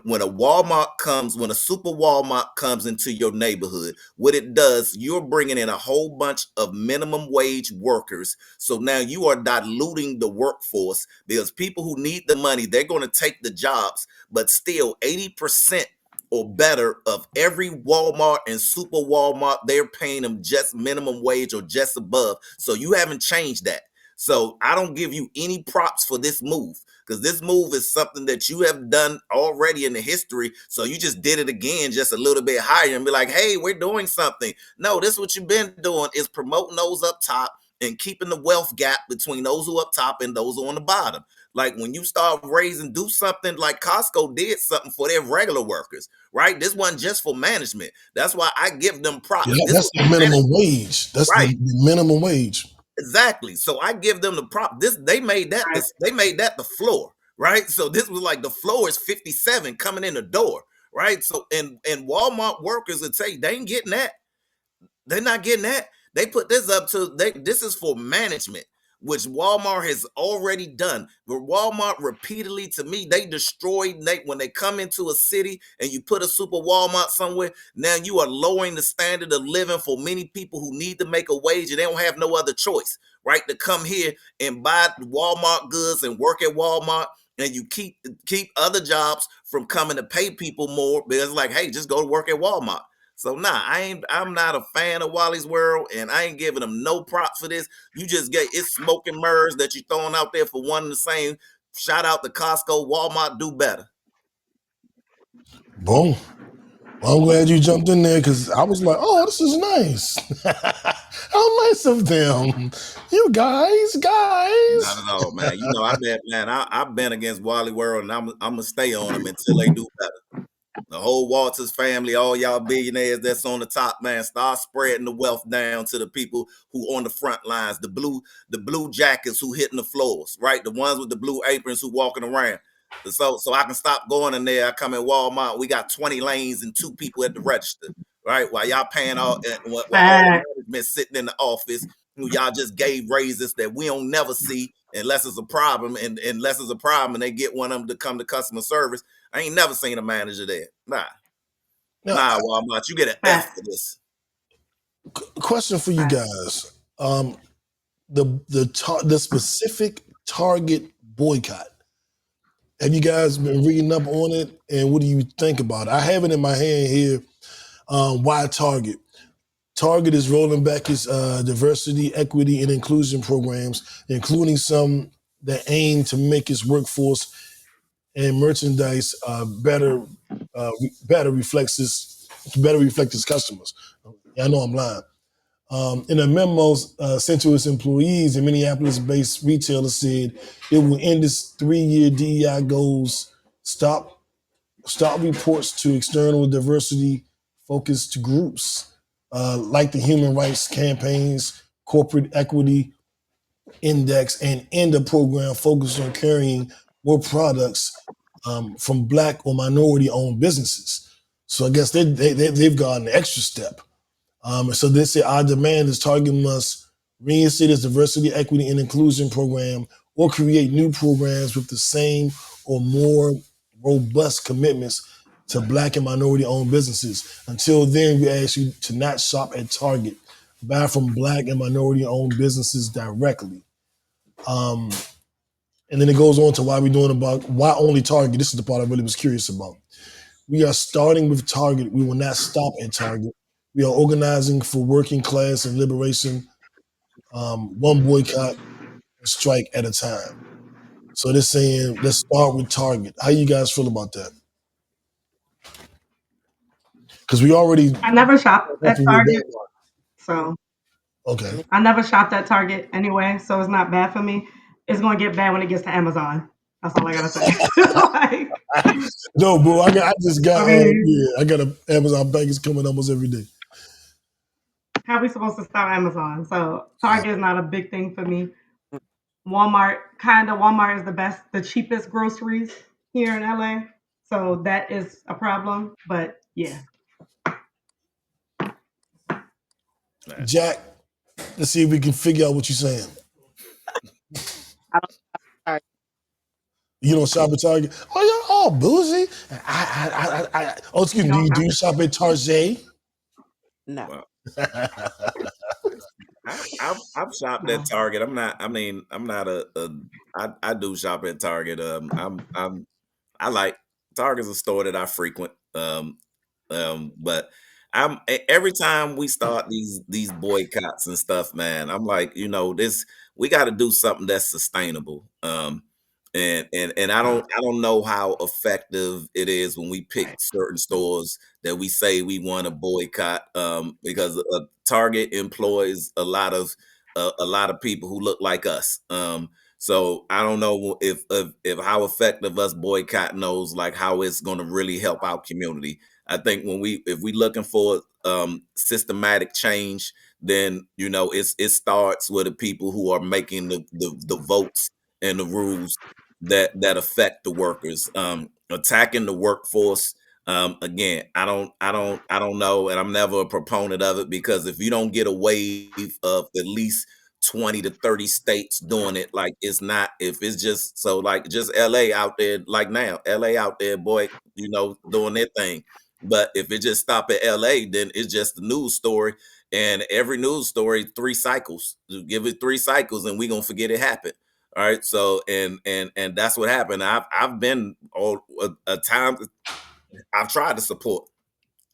[SPEAKER 8] super Walmart comes into your neighborhood, what it does, you're bringing in a whole bunch of minimum wage workers. So now you are diluting the workforce, because people who need the money, they're going to take the jobs, but still 80% or better of every Walmart and super Walmart, they're paying them just minimum wage or just above. So you haven't changed that. So I don't give you any props for this move, because this move is something that you have done already in the history. So you just did it again, just a little bit higher, and be like, hey, we're doing something. No, this is what you've been doing, is promoting those up top and keeping the wealth gap between those who up top and those who on the bottom. Like when you start do something like Costco did something for their regular workers, right? This wasn't just for management. That's why I give them props.
[SPEAKER 1] Yeah, that's the minimum wage. That's
[SPEAKER 8] right.
[SPEAKER 1] the minimum wage.
[SPEAKER 8] Exactly. So I give them the prop. They made that the floor, right? So this was like the floor is 57 coming in the door, right? So and Walmart workers would say they ain't getting that. They're not getting that. They put this up to this is for management, which Walmart has already done. But Walmart repeatedly, to me, they destroyed when they come into a city and you put a super Walmart somewhere. Now you are lowering the standard of living for many people who need to make a wage and they don't have no other choice, right? To come here and buy Walmart goods and work at Walmart. And you keep other jobs from coming to pay people more, because like, hey, just go to work at Walmart. So I'm not a fan of Wally's World, and I ain't giving them no props for this. You just it's smoke and mirrors that you throwing out there for one and the same. Shout out to Costco, Walmart, do better.
[SPEAKER 1] Boom. Well, I'm glad you jumped in there, because I was like, oh, this is nice. How nice of them. You guys.
[SPEAKER 8] Not at all, man. You know, I've been against Wally World, and I'm gonna stay on them until they do better. The whole Walters family, all y'all billionaires that's on the top, man, start spreading the wealth down to the people who on the front lines, the blue jackets who hitting the floors, right? The ones with the blue aprons who walking around. So I can stop going in there. I come in Walmart, we got 20 lanes and 2 people at the register, right? While y'all paying while all the management sitting in the office, who y'all just gave raises that we don't never see unless it's a problem, and unless it's a problem and they get one of them to come to customer service. I ain't never seen a manager there. Nah, Walmart, you get an F for this.
[SPEAKER 1] Question for you guys: the specific Target boycott. Have you guys been reading up on it, and what do you think about it? I have it in my hand here. Why Target? Target is rolling back its diversity, equity, and inclusion programs, including some that aim to make its workforce and merchandise better reflect its customers. Yeah, I know I'm lying. In a memo sent to its employees, a Minneapolis-based retailer said it will end its 3-year DEI goals, stop reports to external diversity-focused groups like the Human Rights Campaign's Corporate Equity Index, and end a program focused on carrying more products from Black or minority-owned businesses. So I guess they've gone an extra step. So they say our demand is Target must reinstate its diversity, equity, and inclusion program, or create new programs with the same or more robust commitments to Black and minority-owned businesses. Until then, we ask you to not shop at Target. Buy from Black and minority-owned businesses directly. And then it goes on to why only Target. This is the part I really was curious about. We are starting with Target. We will not stop at Target. We are organizing for working class and liberation, one boycott and strike at a time. So they're saying, let's start with Target. How you guys feel about that? Because
[SPEAKER 3] I never shopped at Target, so
[SPEAKER 1] okay.
[SPEAKER 3] I never shopped at Target anyway, so it's not bad for me. It's gonna get bad when it gets to Amazon. That's all I gotta say.
[SPEAKER 1] No, bro, I just got I got an Amazon package coming almost every day.
[SPEAKER 3] How are we supposed to stop Amazon? So Target is not a big thing for me. Walmart is the cheapest groceries here in LA. So that is a problem. But yeah.
[SPEAKER 1] Jack, let's see if we can figure out what you're saying.
[SPEAKER 2] I don't sorry.
[SPEAKER 1] You don't shop at Target? Oh, you're all bougie. Oh, excuse me. Do you shop at Target?
[SPEAKER 2] No.
[SPEAKER 8] Well, I've shopped at Target. I'm not. I mean, I'm not I do shop at Target. I like Target's a store that I frequent. But every time we start these boycotts and stuff, man, I'm like, this we got to do something that's sustainable. And I don't know how effective it is when we pick certain stores that we say we want to boycott, because Target employs a lot of people who look like us. So I don't know if how effective us boycotting those, like how it's going to really help our community. I think if we looking for systematic change, then it starts with the people who are making the votes and the rules that affect the workers. Attacking the workforce. Again, I don't know, and I'm never a proponent of it, because if you don't get a wave of at least 20 to 30 states doing it, like it's not, if it's just so like just LA out there, like now LA out there, boy, doing their thing. But if it just stop at LA, then it's just a news story, and every news story 3 cycles. You give it 3 cycles and we're gonna forget it happened. All right. So and that's what happened. I've been all a time I've tried to support,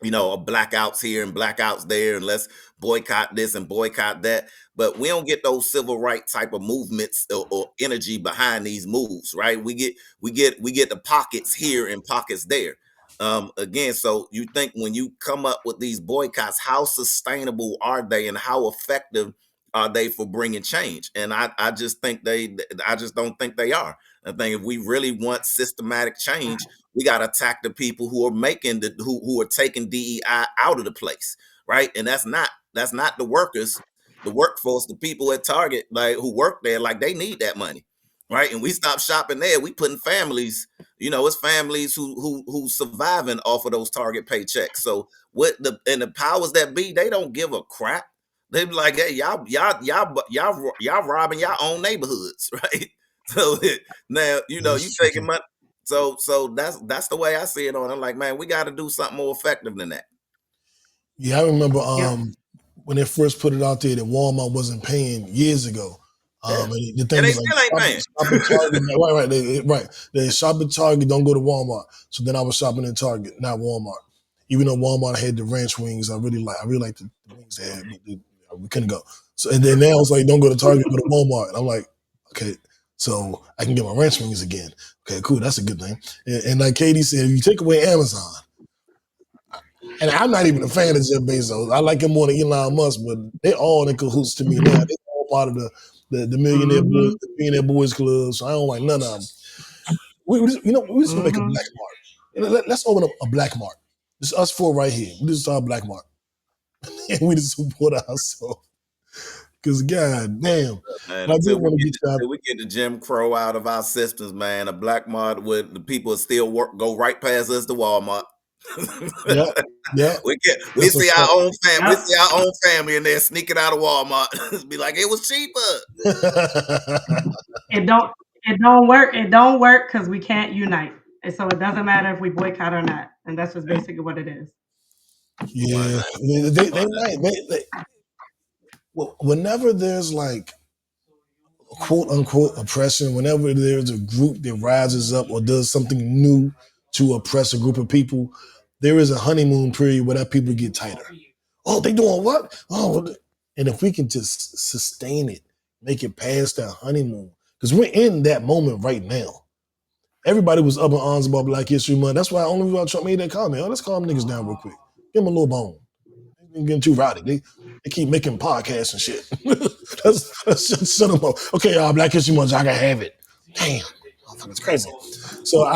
[SPEAKER 8] blackouts here and blackouts there, and let's boycott this and boycott that. But we don't get those civil rights type of movements or energy behind these moves, right? We get the pockets here and pockets there. Again, so you think when you come up with these boycotts, how sustainable are they and how effective are they for bringing change? And I just think I just don't think they are. I think if we really want systematic change, we got to attack the people who are making who are taking DEI out of the place, right? And that's not the workers, the workforce, the people at Target, like who work there, like they need that money, right? And we stop shopping there, we putting families, it's families who surviving off of those Target paychecks. So the powers that be, they don't give a crap. They be like, hey, y'all robbing your own neighborhoods, right? So now you taking money. So that's the way I see it on. I'm like, man, we got to do something more effective than that.
[SPEAKER 1] Yeah, I remember when they first put it out there that Walmart wasn't paying years ago.
[SPEAKER 8] Yeah.
[SPEAKER 1] And the thing
[SPEAKER 8] And they
[SPEAKER 1] was like,
[SPEAKER 8] still ain't paying.
[SPEAKER 1] shop at Target. Right. They shop at Target, don't go to Walmart. So then I was shopping at Target, not Walmart. Even though Walmart had the ranch wings, I really like the wings they had. We couldn't go. So and then now it's like, don't go to Target, go to Walmart. And I'm like, okay, so I can get my ranch wings again. Okay, cool. That's a good thing. And like Katie said, if you take away Amazon, and I'm not even a fan of Jeff Bezos. I like him more than Elon Musk, but they all in cahoots to me now. They all part of the millionaire boys, the millionaire boys club. So I don't like none of them. We just gonna make a black mark. Let's open up a black mark. It's us four right here. We just start a black mark, and we just support ourselves. Because God damn,
[SPEAKER 8] Man,
[SPEAKER 1] I did want to get
[SPEAKER 8] until we get the Jim Crow out of our systems, man, a black market with the people still go right past us to Walmart.
[SPEAKER 1] Yeah.
[SPEAKER 8] We see our own family. We see our own family in there sneaking out of Walmart. Be like, it was cheaper.
[SPEAKER 3] It don't work. It don't work because we can't unite. And so it doesn't matter if we boycott or not. And that's just basically what it is.
[SPEAKER 1] Yeah, they might. Well, whenever there's like quote unquote oppression, whenever there's a group that rises up or does something new to oppress a group of people, there is a honeymoon period where that people get tighter. Oh, they doing what? Oh, and if we can just sustain it, make it past that honeymoon, because we're in that moment right now. Everybody was up in arms about Black History Month. That's why only reason Trump made that comment. Oh, let's calm niggas down real quick. Give them a little bone. They're getting too rowdy. They keep making podcasts and shit. let's shut them up. Okay, y'all, Black History Month, I can have it. Damn, it's crazy. So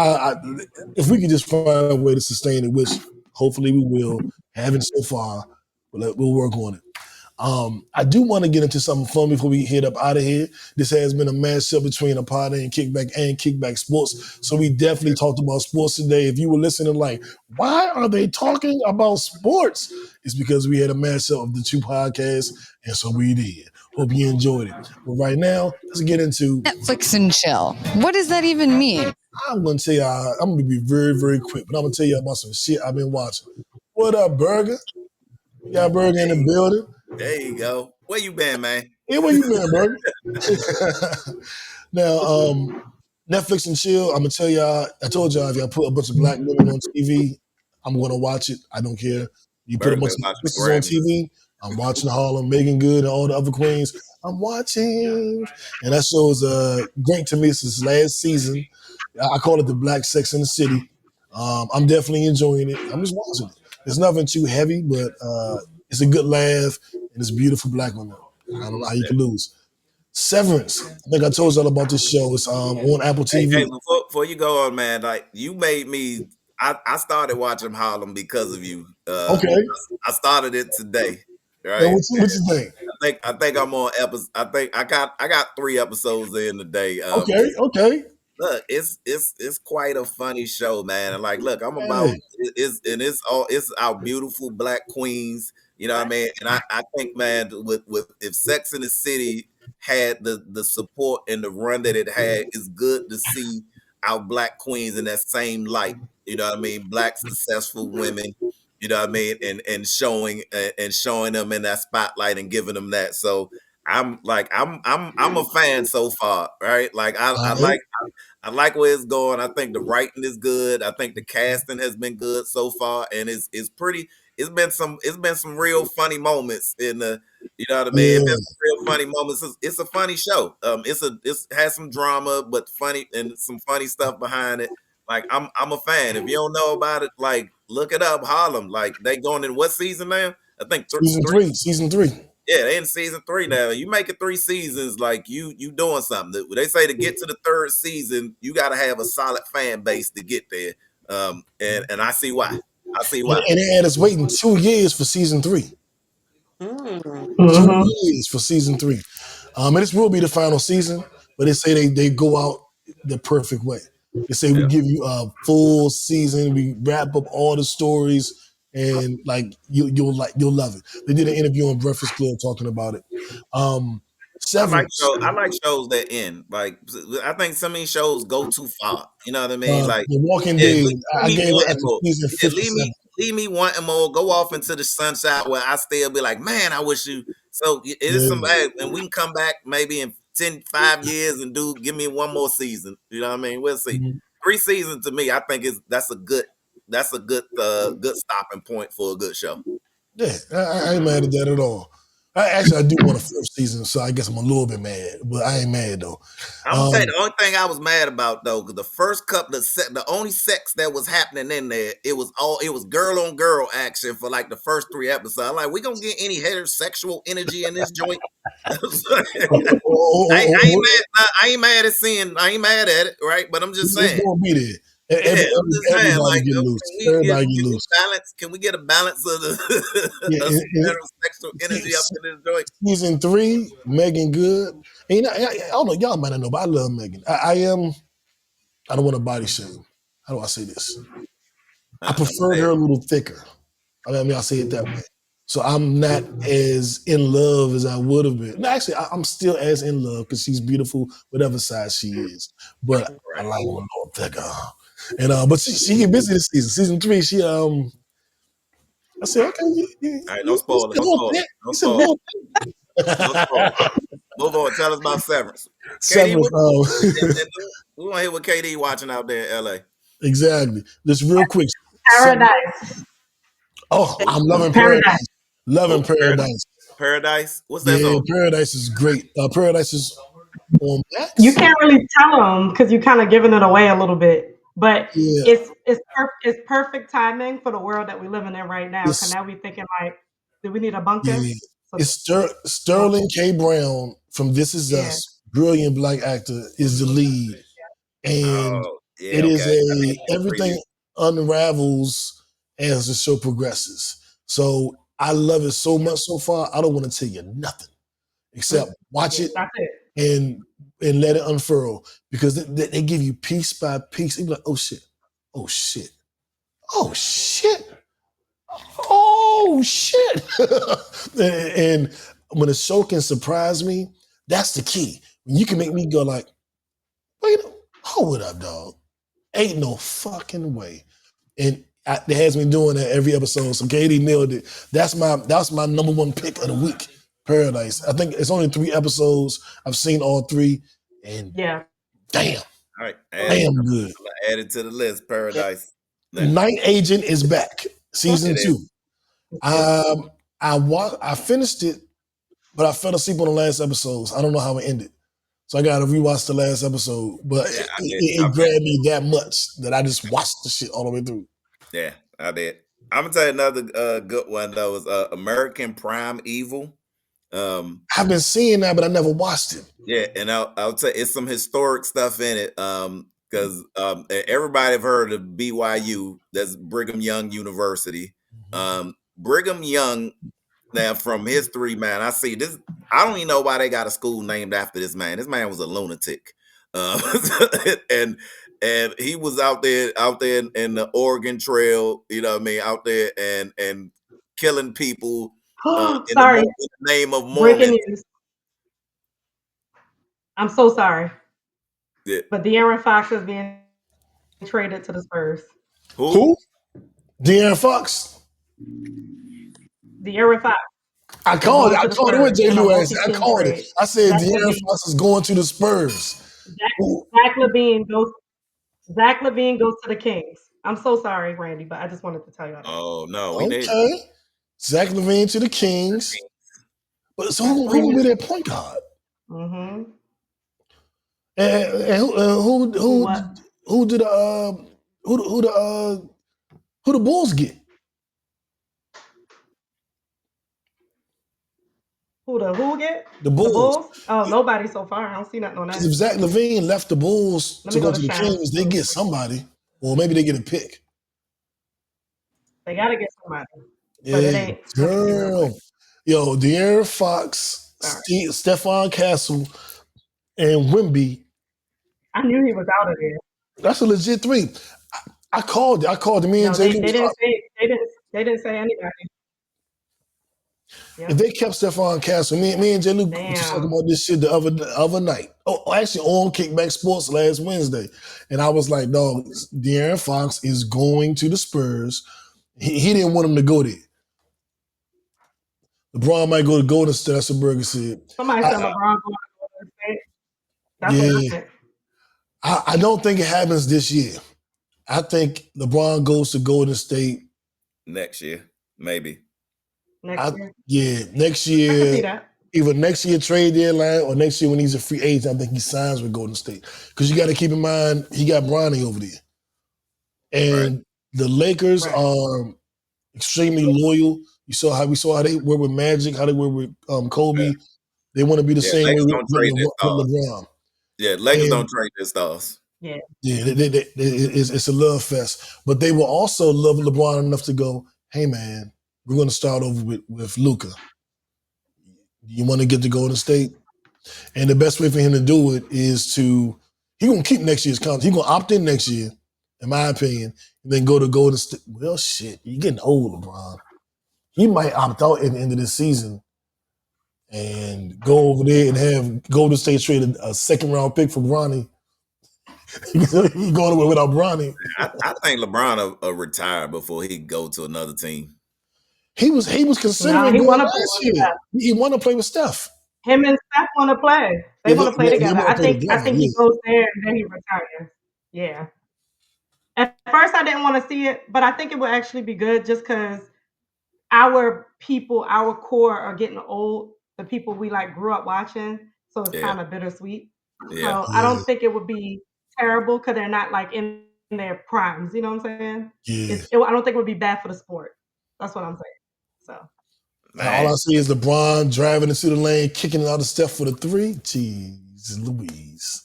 [SPEAKER 1] if we could just find a way to sustain it, which hopefully we will, haven't so far, but we'll work on it. I do want to get into something fun before we head up out of here. This has been a matchup between a Pod Named Kickback and Kickback Sports. So we definitely talked about sports today. If you were listening, like, why are they talking about sports? It's because we had a matchup of the two podcasts, and so we did. Hope you enjoyed it. But right now, let's get into
[SPEAKER 14] Netflix and chill. What does that even mean?
[SPEAKER 1] I'm gonna tell y'all, I'm gonna be very, very quick, but I'm gonna tell you about some shit I've been watching. What up, Burger? You got Burger in the building.
[SPEAKER 8] There you go. Where you been, man?
[SPEAKER 1] Hey, where you been, Burger? Now, Netflix and chill. I'm gonna tell y'all. I told y'all if y'all put a bunch of black women on TV, I'm gonna watch it. I don't care. You put a
[SPEAKER 8] Bird
[SPEAKER 1] bunch
[SPEAKER 8] been
[SPEAKER 1] of
[SPEAKER 8] watching the
[SPEAKER 1] sisters on
[SPEAKER 8] Grammys.
[SPEAKER 1] TV. I'm watching Harlem, Megan Good, and all the other queens. I'm watching, and that show is great to me since last season. I call it the Black Sex in the City. I'm definitely enjoying it. I'm just watching it. It's nothing too heavy, but it's a good laugh, and it's beautiful black women. I don't know how you can lose. Severance. I think I told y'all about this show. It's on Apple TV.
[SPEAKER 8] Hey, before you go on, man, like you made me. I started watching Harlem because of you.
[SPEAKER 1] Okay.
[SPEAKER 8] I started it today. Right.
[SPEAKER 1] Now, what you think?
[SPEAKER 8] I think I'm on episode. I think I got 3 episodes in today.
[SPEAKER 1] Okay.
[SPEAKER 8] Look, it's quite a funny show, man. And like, look, I'm about
[SPEAKER 1] Hey.
[SPEAKER 8] it's our beautiful black queens. You know what I mean? And I think, man, with if Sex in the City had the support and the run that it had, it's good to see our black queens in that same light. You know what I mean? Black successful women. You know what I mean? And showing them in that spotlight and giving them that. So I'm a fan so far, right? Like I like where it's going. I think the writing is good. I think the casting has been good so far, and it's pretty. It's been some real funny moments in the. You know what I mean? It's been some real funny moments. It's a funny show. It has some drama, but funny and some funny stuff behind it. Like I'm a fan. If you don't know about it, like look it up. Harlem. Like they going in what season now? I think
[SPEAKER 1] Season three.
[SPEAKER 8] Yeah, they in season 3 now. You make it 3 seasons, like you doing something. They say to get to the 3rd season, you got to have a solid fan base to get there. And I see why.
[SPEAKER 1] And they had us waiting 2 years for season 3.
[SPEAKER 3] Mm-hmm.
[SPEAKER 1] 2 years for season 3. And this will be the final season, but they say they go out the perfect way. They say we give you a full season, we wrap up all the stories, and like you'll love it. They did an interview on Breakfast Club talking about it. Severance.
[SPEAKER 8] I like shows that end. Like I think some of these shows go too far. You know what I mean? Like
[SPEAKER 1] The Walking Dead. I gave it after season 57.
[SPEAKER 8] Leave me wanting more. Go off into the sunshine where I still be like, man, I wish you. So it is somebody, and we can come back maybe in 5 years and give me one more season. You know what I mean? We'll see. 3 seasons to me, I think that's a good stopping point for a good show.
[SPEAKER 1] Yeah, I ain't mad at that at all. I do want a 4th season, so I guess I'm a little bit mad, but I ain't mad though.
[SPEAKER 8] I'm gonna say the only thing I was mad about though, because the first couple, the only sex that was happening in there, it was girl on girl action for like the first 3 episodes. I'm like, we gonna get any heterosexual energy in this joint? I ain't mad at it, right? But I'm just saying,
[SPEAKER 1] it's gonna be there. Everybody get loose. Everybody get loose.
[SPEAKER 8] Balance? Can we get a balance of the heterosexual energy up in this joint?
[SPEAKER 1] Season 3, Megan Good. And I don't know, y'all might not know, but I love Megan. I don't want to body shame. How do I say this? I prefer her a little thicker. I mean, I'll say it that way. So I'm not as in love as I would have been. No, actually, I'm still as in love because she's beautiful, whatever size she is. But I like her a little thicker. And but she get busy this season. Season 3, she I said, okay.
[SPEAKER 8] All right, no spoilers. No spoilers. Move on. Tell us about Severance.
[SPEAKER 1] Severance.
[SPEAKER 8] We want to hear what KD watching out there in LA.
[SPEAKER 1] Exactly. Just real quick.
[SPEAKER 3] Paradise.
[SPEAKER 1] I'm loving Paradise. Loving Paradise.
[SPEAKER 8] Paradise? What's that on?
[SPEAKER 1] Paradise is great. Paradise is on Max.
[SPEAKER 3] You can't really tell them because you're kind of giving it away a little bit. But it's perfect timing for the world that we're living in right now. Because now we're thinking like, do we need a bunker?
[SPEAKER 1] Yeah. It's Sterling K. Brown from This Is Us, brilliant black actor, is the lead. And everything unravels as the show progresses. So I love it so much so far. I don't want to tell you nothing except watch it
[SPEAKER 3] That's it.
[SPEAKER 1] and let it unfurl because they give you piece by piece. You're like, oh shit, oh shit, oh shit, oh shit. and when a show can surprise me, that's the key. When you can make me go like, wait, hold up, dog. Ain't no fucking way. And it has me doing that every episode. So Katie nailed it. That's my number one pick of the week. Paradise. I think it's only 3 episodes. I've seen all 3, and
[SPEAKER 3] Yeah.
[SPEAKER 1] damn,
[SPEAKER 8] All right,
[SPEAKER 1] damn good.
[SPEAKER 8] Add it to the list. Paradise.
[SPEAKER 1] Night Agent is back, season
[SPEAKER 8] It
[SPEAKER 1] 2. I finished it, but I fell asleep on the last episodes. I don't know how it ended. So I got to rewatch the last episode, but it grabbed me that much that I just watched the shit all the way through.
[SPEAKER 8] Yeah, I did. I'm gonna tell you another good one though is American Prime Evil.
[SPEAKER 1] I've been seeing that, but I never watched it.
[SPEAKER 8] Yeah, and I'll tell you, it's some historic stuff in it. Because everybody have heard of BYU, that's Brigham Young University. Brigham Young, now from history, man, I see this. I don't even know why they got a school named after this man. This man was a lunatic, and he was out there in the Oregon Trail. You know what I mean? Out there and killing people in the name of Mormons.
[SPEAKER 3] Breaking news. I'm so sorry.
[SPEAKER 8] Yeah.
[SPEAKER 3] But De'Aaron Fox is being traded to the Spurs.
[SPEAKER 1] Who? De'Aaron Fox?
[SPEAKER 3] De'Aaron Fox.
[SPEAKER 1] I called it with J. Lewis. I called it. I said De'Aaron Fox is going to the Spurs.
[SPEAKER 3] Zach LaVine goes to the Kings. I'm so sorry, Randy, but I just wanted to tell you that.
[SPEAKER 8] Oh no.
[SPEAKER 1] Okay. Zach LaVine to the Kings. But so who will be their point guard?
[SPEAKER 3] Mm-hmm.
[SPEAKER 1] And who the Bulls get?
[SPEAKER 3] Who get?
[SPEAKER 1] The Bulls.
[SPEAKER 3] Oh, nobody so far. I don't see nothing on that.
[SPEAKER 1] Because if Zach LaVine left the Bulls to go to the Kings, they get somebody. Or maybe they get a pick.
[SPEAKER 3] They got to get somebody.
[SPEAKER 1] Yeah,
[SPEAKER 3] but it ain't.
[SPEAKER 1] girl. Yo, De'Aaron Fox, Stephon Castle, and Wemby.
[SPEAKER 3] I knew he was out of there.
[SPEAKER 1] That's a legit 3. I called it. I called me and Jay.
[SPEAKER 3] They didn't say anybody.
[SPEAKER 1] If they kept Stephon Castle, me and Jay Luke was talking about this shit the other night. Oh, actually on Kickback Sports last Wednesday. And I was like, dog, De'Aaron Fox is going to the Spurs. He didn't want him to go there. LeBron might go to Golden State, that's what Berger said.
[SPEAKER 3] Somebody said LeBron going to Golden State. That's what I think.
[SPEAKER 1] I don't think it happens this year. I think LeBron goes to Golden State
[SPEAKER 8] next year, maybe.
[SPEAKER 3] Next year?
[SPEAKER 1] Yeah, next year.
[SPEAKER 3] I can see that.
[SPEAKER 1] Either next year trade deadline or next year when he's a free agent, I think he signs with Golden State. Because you got to keep in mind, he got Bronny over there. And the Lakers are extremely loyal. We saw how they were with Magic, how they were with Kobe. Yeah. They want to be the same way with LeBron.
[SPEAKER 8] Yeah, Lakers don't trade their stars.
[SPEAKER 3] Yeah.
[SPEAKER 1] Yeah, it's a love fest. But they will also love LeBron enough to go, hey, man, we're going to start over with Luka. You want to get to Golden State? And the best way for him to do it is he's going to keep next year's contract. He's going to opt in next year, in my opinion, and then go to Golden State. Well, shit, you're getting old, LeBron. He might opt out at the end of this season and go over there and have Golden State trade a second-round pick for Bronny. He's going away without Bronny.
[SPEAKER 8] I think LeBron will retire before he go to another team.
[SPEAKER 1] He was considering going last year. He want to play with Steph.
[SPEAKER 3] Him and Steph want to play. They want to play together. I think he goes there and then he retires. Yeah. At first, I didn't want to see it, but I think it would actually be good just because our people, our core are getting old. The people we grew up watching, so it's kind of bittersweet.
[SPEAKER 8] Yeah.
[SPEAKER 3] So I don't think it would be terrible because they're not in their primes. You know what I'm saying?
[SPEAKER 1] Yeah.
[SPEAKER 3] I don't think it would be bad for the sport. That's what I'm saying. So
[SPEAKER 1] all I see is LeBron driving into the lane, kicking it out of Steph for the 3. Jeez Louise.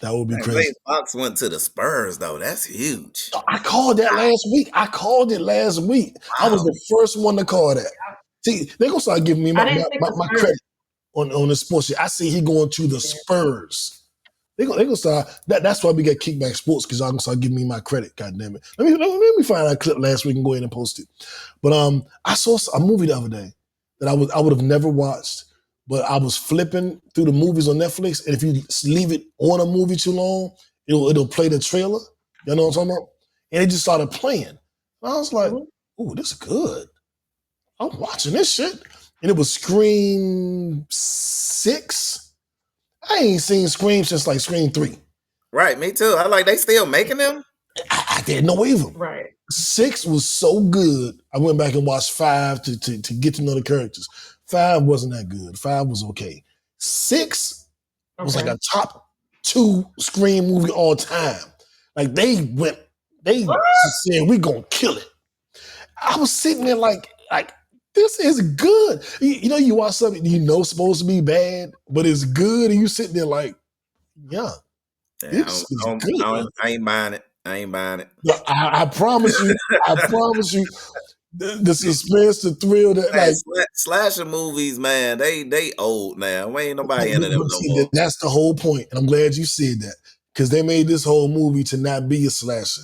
[SPEAKER 1] That would be crazy.
[SPEAKER 8] Fox went to the Spurs, though. That's huge.
[SPEAKER 1] I called that last week. Wow. I was the first one to call that. See, they're gonna start giving me
[SPEAKER 3] I didn't think the
[SPEAKER 1] my
[SPEAKER 3] Spurs.
[SPEAKER 1] credit on the sports shit. I see he going to the Spurs. They gonna start that's why we get Kickback Sports, because I'm gonna start giving me my credit. God damn it. Let me find that clip last week and go ahead and post it. But I saw a movie the other day that I would have never watched, but I was flipping through the movies on Netflix, and if you leave it on a movie too long, it'll play the trailer. You know what I'm talking about? And it just started playing. And I was like, ooh, this is good. I'm watching this shit. And it was Scream 6. I ain't seen Scream since like Scream 3.
[SPEAKER 8] Right, me too. I like they still making them.
[SPEAKER 1] I didn't know either.
[SPEAKER 3] Right.
[SPEAKER 1] 6 was so good. I went back and watched 5 to get to know the characters. 5 wasn't that good. 5 was okay. 6 was like a top 2 Scream movie all time. Like they said, we gonna kill it. I was sitting there like this is good. You know, you watch something you know supposed to be bad, but it's good, and you sitting there like, yeah, this is good.
[SPEAKER 8] I ain't buying it. I ain't buying it.
[SPEAKER 1] No, I promise you. I promise you. The suspense, the thrill, that
[SPEAKER 8] Man,
[SPEAKER 1] like
[SPEAKER 8] slasher movies, man, they old now. Ain't nobody into them no more.
[SPEAKER 1] That's the whole point, and I'm glad you said that, because they made this whole movie to not be a slasher.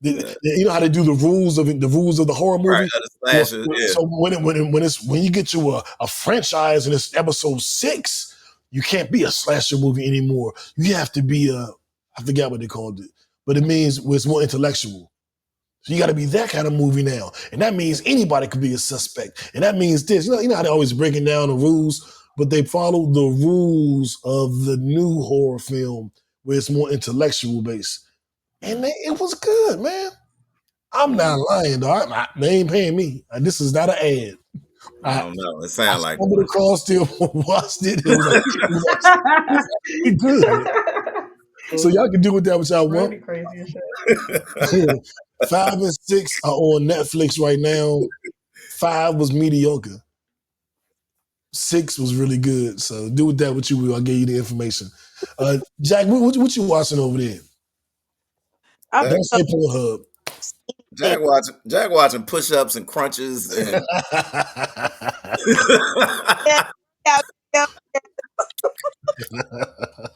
[SPEAKER 1] You know how they do the rules of the horror movie.
[SPEAKER 8] Right, the slasher,
[SPEAKER 1] So when you get to a franchise and it's episode 6, you can't be a slasher movie anymore. You have to be I forgot what they called it, but it means it's more intellectual. So you got to be that kind of movie now, and that means anybody could be a suspect, and that means this. You know how they're always breaking down the rules, but they follow the rules of the new horror film where it's more intellectual based. And it was good, man. I'm not lying, though. They ain't paying me. This is not an ad.
[SPEAKER 8] I don't know. It sounds like
[SPEAKER 1] I stumbled across it, watched it. It was like, good. So y'all can do with that what y'all want.
[SPEAKER 3] Crazy as shit.
[SPEAKER 1] 5 and 6 are on Netflix right now. 5 was mediocre. 6 was really good. So do with that what you will. I'll give you the information. Jack, what you watching over there? Don't say Pornhub.
[SPEAKER 8] Jack watching push-ups and crunches and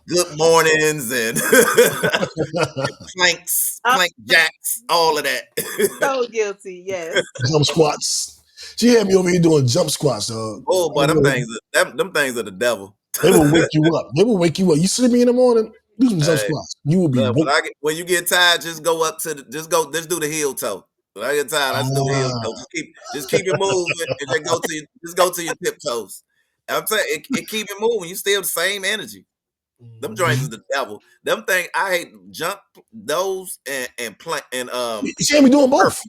[SPEAKER 8] good mornings and plank jacks, all of that.
[SPEAKER 2] So guilty, yes.
[SPEAKER 1] Jump squats. She had me over here doing jump squats, dog.
[SPEAKER 8] Oh, but them things are the devil.
[SPEAKER 1] They will wake you up. You see me in the morning, do some jump squats. You will be
[SPEAKER 8] when you get tired, just go up to let's do the heel toe. When I get tired, I just do the heel toe. Just keep it moving and then go to your tiptoes. I'm saying it keep it moving. You still the same energy. Them joints is the devil. Them thing I hate jump those and plank and
[SPEAKER 1] You see me doing both.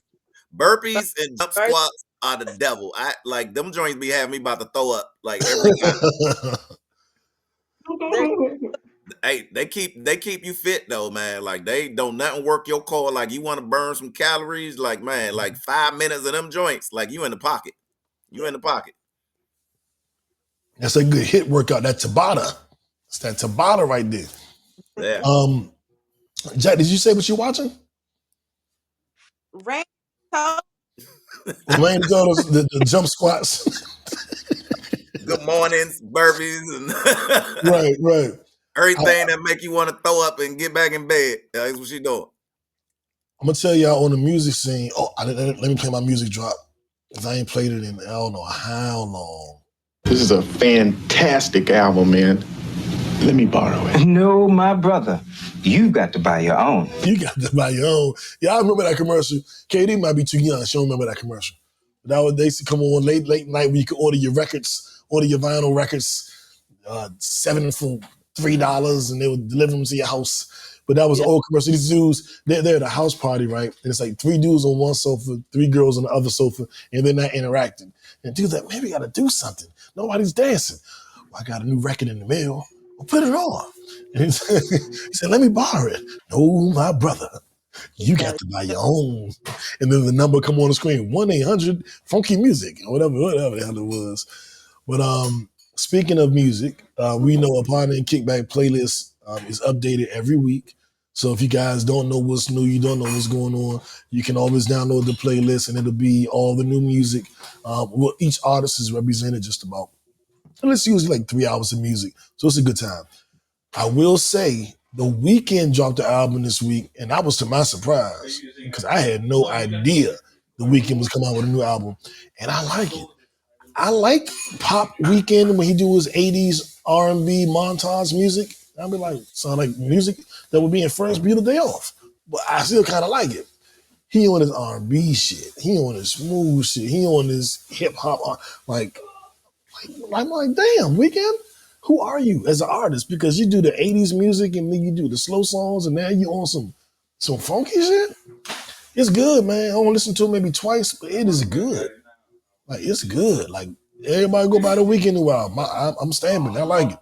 [SPEAKER 8] Burpees and jump squats are the devil. I like them joints be having me about to throw up like every time. Hey, they keep you fit though, man. Like they don't nothing work your core. Like you want to burn some calories, like man, like 5 minutes of them joints, like you in the pocket. You in the pocket.
[SPEAKER 1] That's a good hit workout. That Tabata. It's that Tabata right there.
[SPEAKER 8] Yeah.
[SPEAKER 1] Jack, did you say what you're watching?
[SPEAKER 2] Rain
[SPEAKER 1] the jump squats.
[SPEAKER 8] Good mornings, burpees, and
[SPEAKER 1] right.
[SPEAKER 8] Everything that make you want to throw up and get back in bed. That's what she doing.
[SPEAKER 1] I'm gonna tell y'all on the music scene. Oh, let me play my music drop, because I ain't played it in I don't know how long.
[SPEAKER 15] This is a fantastic album, man. Let me borrow it.
[SPEAKER 16] No, my brother. You got to buy your own.
[SPEAKER 1] You got to buy your own. Yeah, I remember that commercial. KD might be too young. She don't remember that commercial. But they used to come on late night where you could order your vinyl records, 7 for $3, and they would deliver them to your house. But that was an old commercial. These dudes, they're at a house party, right? And it's like 3 dudes on one sofa, 3 girls on the other sofa, and they're not interacting. And dude's like, maybe I got to do something. Nobody's dancing. Well, I got a new record in the mail. Well, put it on. And he said, let me borrow it. No, my brother, you got to buy your own. And then the number come on the screen, 1-800-FUNKY-MUSIC, or whatever the hell it was. But speaking of music, we know a Pod Named Kickback playlist is updated every week. So if you guys don't know what's new, you don't know what's going on, you can always download the playlist and it'll be all the new music. Well, each artist is represented just about. And it's usually like 3 hours of music. So it's a good time. I will say The Weeknd dropped the album this week, and that was to my surprise because I had no idea The Weeknd was coming out with a new album. And I like it. I like Pop Weekend when he do his 80s R&B montage music. I'll be like, sound like music that would be in First Beautiful Day Off. But I still kind of like it. He on his R&B shit. He on his smooth shit. He on his hip hop. I'm like, damn, Weeknd, who are you as an artist? Because you do the 80s music and then you do the slow songs and now you on some funky shit. It's good, man. I only listen to it maybe twice, but it is good. Like, it's good. Like, everybody go by The Weeknd new album. I'm stamping. I like it.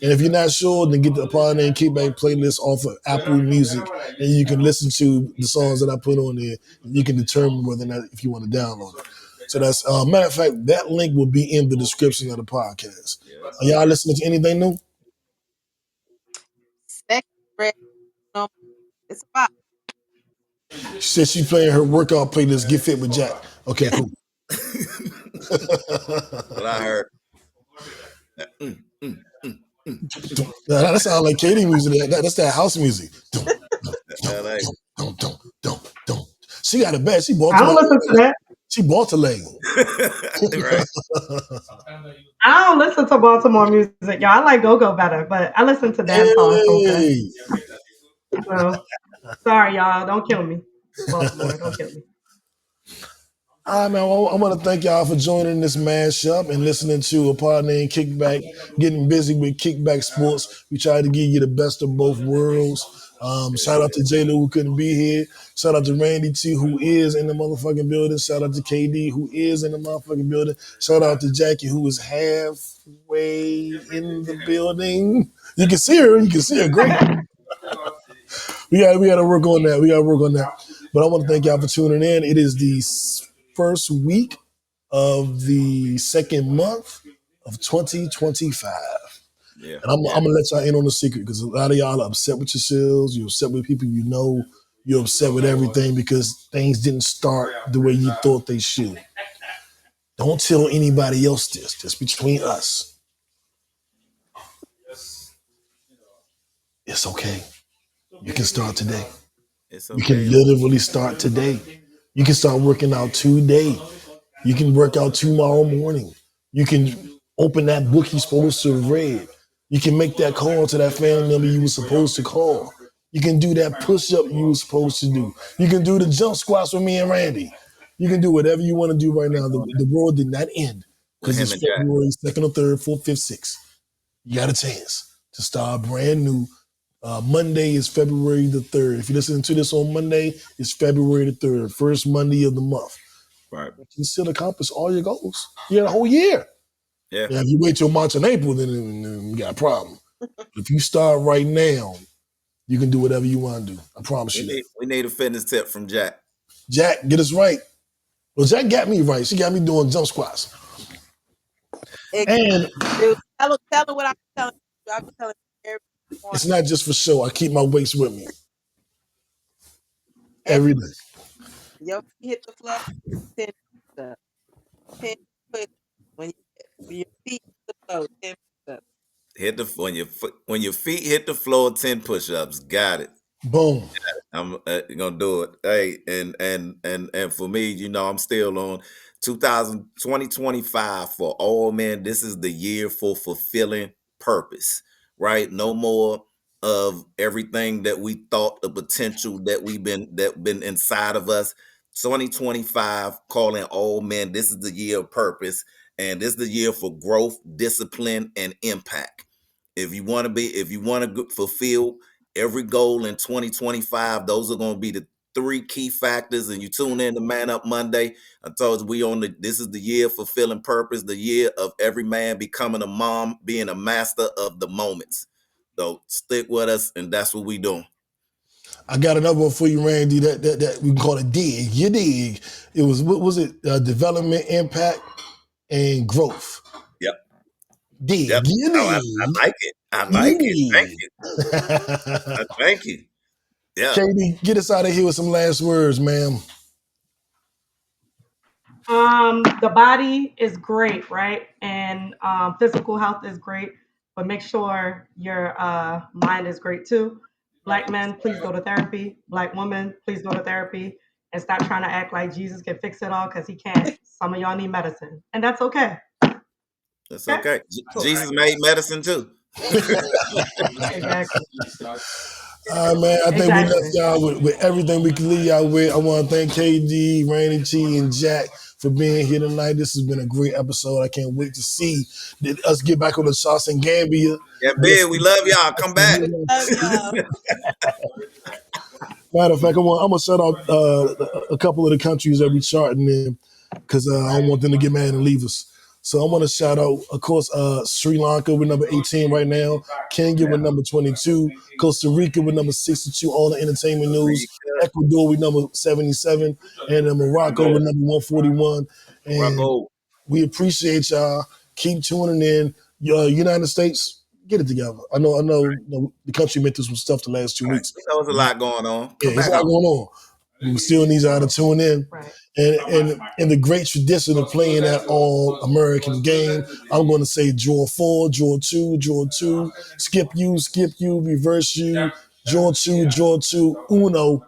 [SPEAKER 1] And if you're not sure, then get the Pod Named Kickback playlist off of Apple Music, and you can listen to the songs that I put on there. And you can determine whether or not if you want to download it. So that's matter of fact, that link will be in the description of the podcast. Are y'all listening to anything new?
[SPEAKER 2] Second Red, it's about.
[SPEAKER 1] She said she playing her workout playlist, Get Fit with Jack. Okay, cool.
[SPEAKER 8] What I heard.
[SPEAKER 1] That sounds like Katie music. That's that house music. She got a bad. She bought.
[SPEAKER 3] I don't listen to that.
[SPEAKER 1] She bought the leg.
[SPEAKER 8] Right.
[SPEAKER 3] I don't listen to Baltimore music, y'all. I like go-go better, but I listen to dancehall and soca. So, sorry, y'all. Don't kill me. Baltimore, don't kill me.
[SPEAKER 1] All right, man. Well, I want to thank y'all for joining this mashup and listening to a Pod Named Kickback, getting busy with Kickback Sports. We try to give you the best of both worlds. Shout out to J-Lo who couldn't be here. Shout out to Randy T who is in the motherfucking building. Shout out to KD who is in the motherfucking building. Shout out to Jackie who is halfway in the building. You can see her. You can see her great. We got to work on that. But I want to thank y'all for tuning in. It is the first week of the second month of 2025.
[SPEAKER 8] Yeah.
[SPEAKER 1] And I'm gonna let y'all in on the secret because a lot of y'all are upset with yourselves. You're upset with people you know. You're upset with everything because things didn't start the way you thought they should. Don't tell anybody else this. Just between us. It's okay. You can start today.
[SPEAKER 8] It's okay.
[SPEAKER 1] You can literally start today. You can start working out today. You can work out tomorrow morning. You can open that book you're supposed to have read. You can make that call to that family member you were supposed to call. You can do that push-up you were supposed to do. You can do the jump squats with me and Randy. You can do whatever you want to do right now. The world did not end because it's February 2nd or 3rd, 4th, 5th, 6th. You got a chance to start brand new. Monday is February the 3rd. If you're listening to this on Monday, it's February the 3rd, first Monday of the month.
[SPEAKER 8] Right.
[SPEAKER 1] You still accomplish all your goals. You got a whole year.
[SPEAKER 8] Yeah.
[SPEAKER 1] Now, if you wait till March and April, then you got a problem. If you start right now, you can do whatever you want to do. I promise you.
[SPEAKER 8] We need a fitness tip from Jack.
[SPEAKER 1] Jack, get us right. Well, Jack got me right. She got me doing jump squats. And
[SPEAKER 2] dude, tell her what I'm telling you. I'm telling you every
[SPEAKER 1] it's not just for show. I keep my weights with me every day.
[SPEAKER 2] Your feet hit the floor, 10 push-ups. 10 push-ups. When your feet hit the floor, 10 push-ups.
[SPEAKER 8] When your feet hit the floor, 10 push-ups. Got it.
[SPEAKER 1] Boom.
[SPEAKER 8] I'm gonna do it. Hey, and for me, you know, I'm still on 2025 for all men. This is the year for fulfilling purpose, right? No more of everything that we thought the potential that been inside of us. 2025, calling all men. This is the year of purpose, and this is the year for growth, discipline, and impact. If you want to fulfill every goal in 2025, those are going to be the 3 key factors. And you tune in to Man Up Monday. I told you this is the year of fulfilling purpose, the year of every man becoming a mom, being a master of the moments. So stick with us, and that's what we doing.
[SPEAKER 1] I got another one for you, Randy, that we can call it dig. You dig. It was, what was it? Development, impact, and growth.
[SPEAKER 8] Yep.
[SPEAKER 1] Dig.
[SPEAKER 8] Yep.
[SPEAKER 1] You dig.
[SPEAKER 8] I like it. I like it. Thank you. Thank you. Yeah.
[SPEAKER 1] Katie, get us out of here with some last words, ma'am.
[SPEAKER 3] The body is great, right? And physical health is great, but make sure your mind is great too. Black men, please go to therapy. Black women, please go to therapy and stop trying to act like Jesus can fix it all because he can't. Some of y'all need medicine, and that's okay.
[SPEAKER 8] That's okay. Jesus made medicine too.
[SPEAKER 3] Exactly.
[SPEAKER 1] Man, I think we left y'all with everything we can leave y'all with. I want to thank KD, Rainy T, and Jack for being here tonight. This has been a great episode. I can't wait to see us get back on the Sauce and Gambia.
[SPEAKER 8] Yeah, big. We love y'all. Come back.
[SPEAKER 2] Love y'all.
[SPEAKER 1] Matter of fact, I'm gonna shout out a couple of the countries that we charting in because I don't want them to get mad and leave us. So I want to shout out, of course, Sri Lanka with number 18 right now, Kenya with number 22, Costa Rica with number 62, all the entertainment news, Ecuador with number 77, and Morocco with number 141. And we appreciate y'all. Keep tuning in. United States, get it together. I know the country went through some stuff the last 2 weeks.
[SPEAKER 8] There was a lot going on.
[SPEAKER 1] Yeah, there's a lot going on. We still need y'all to tune in.
[SPEAKER 3] Right.
[SPEAKER 1] And in the great tradition of playing that all-American game, I'm going to say draw 4, draw 2, draw 2, skip you, reverse you, draw 2, uno.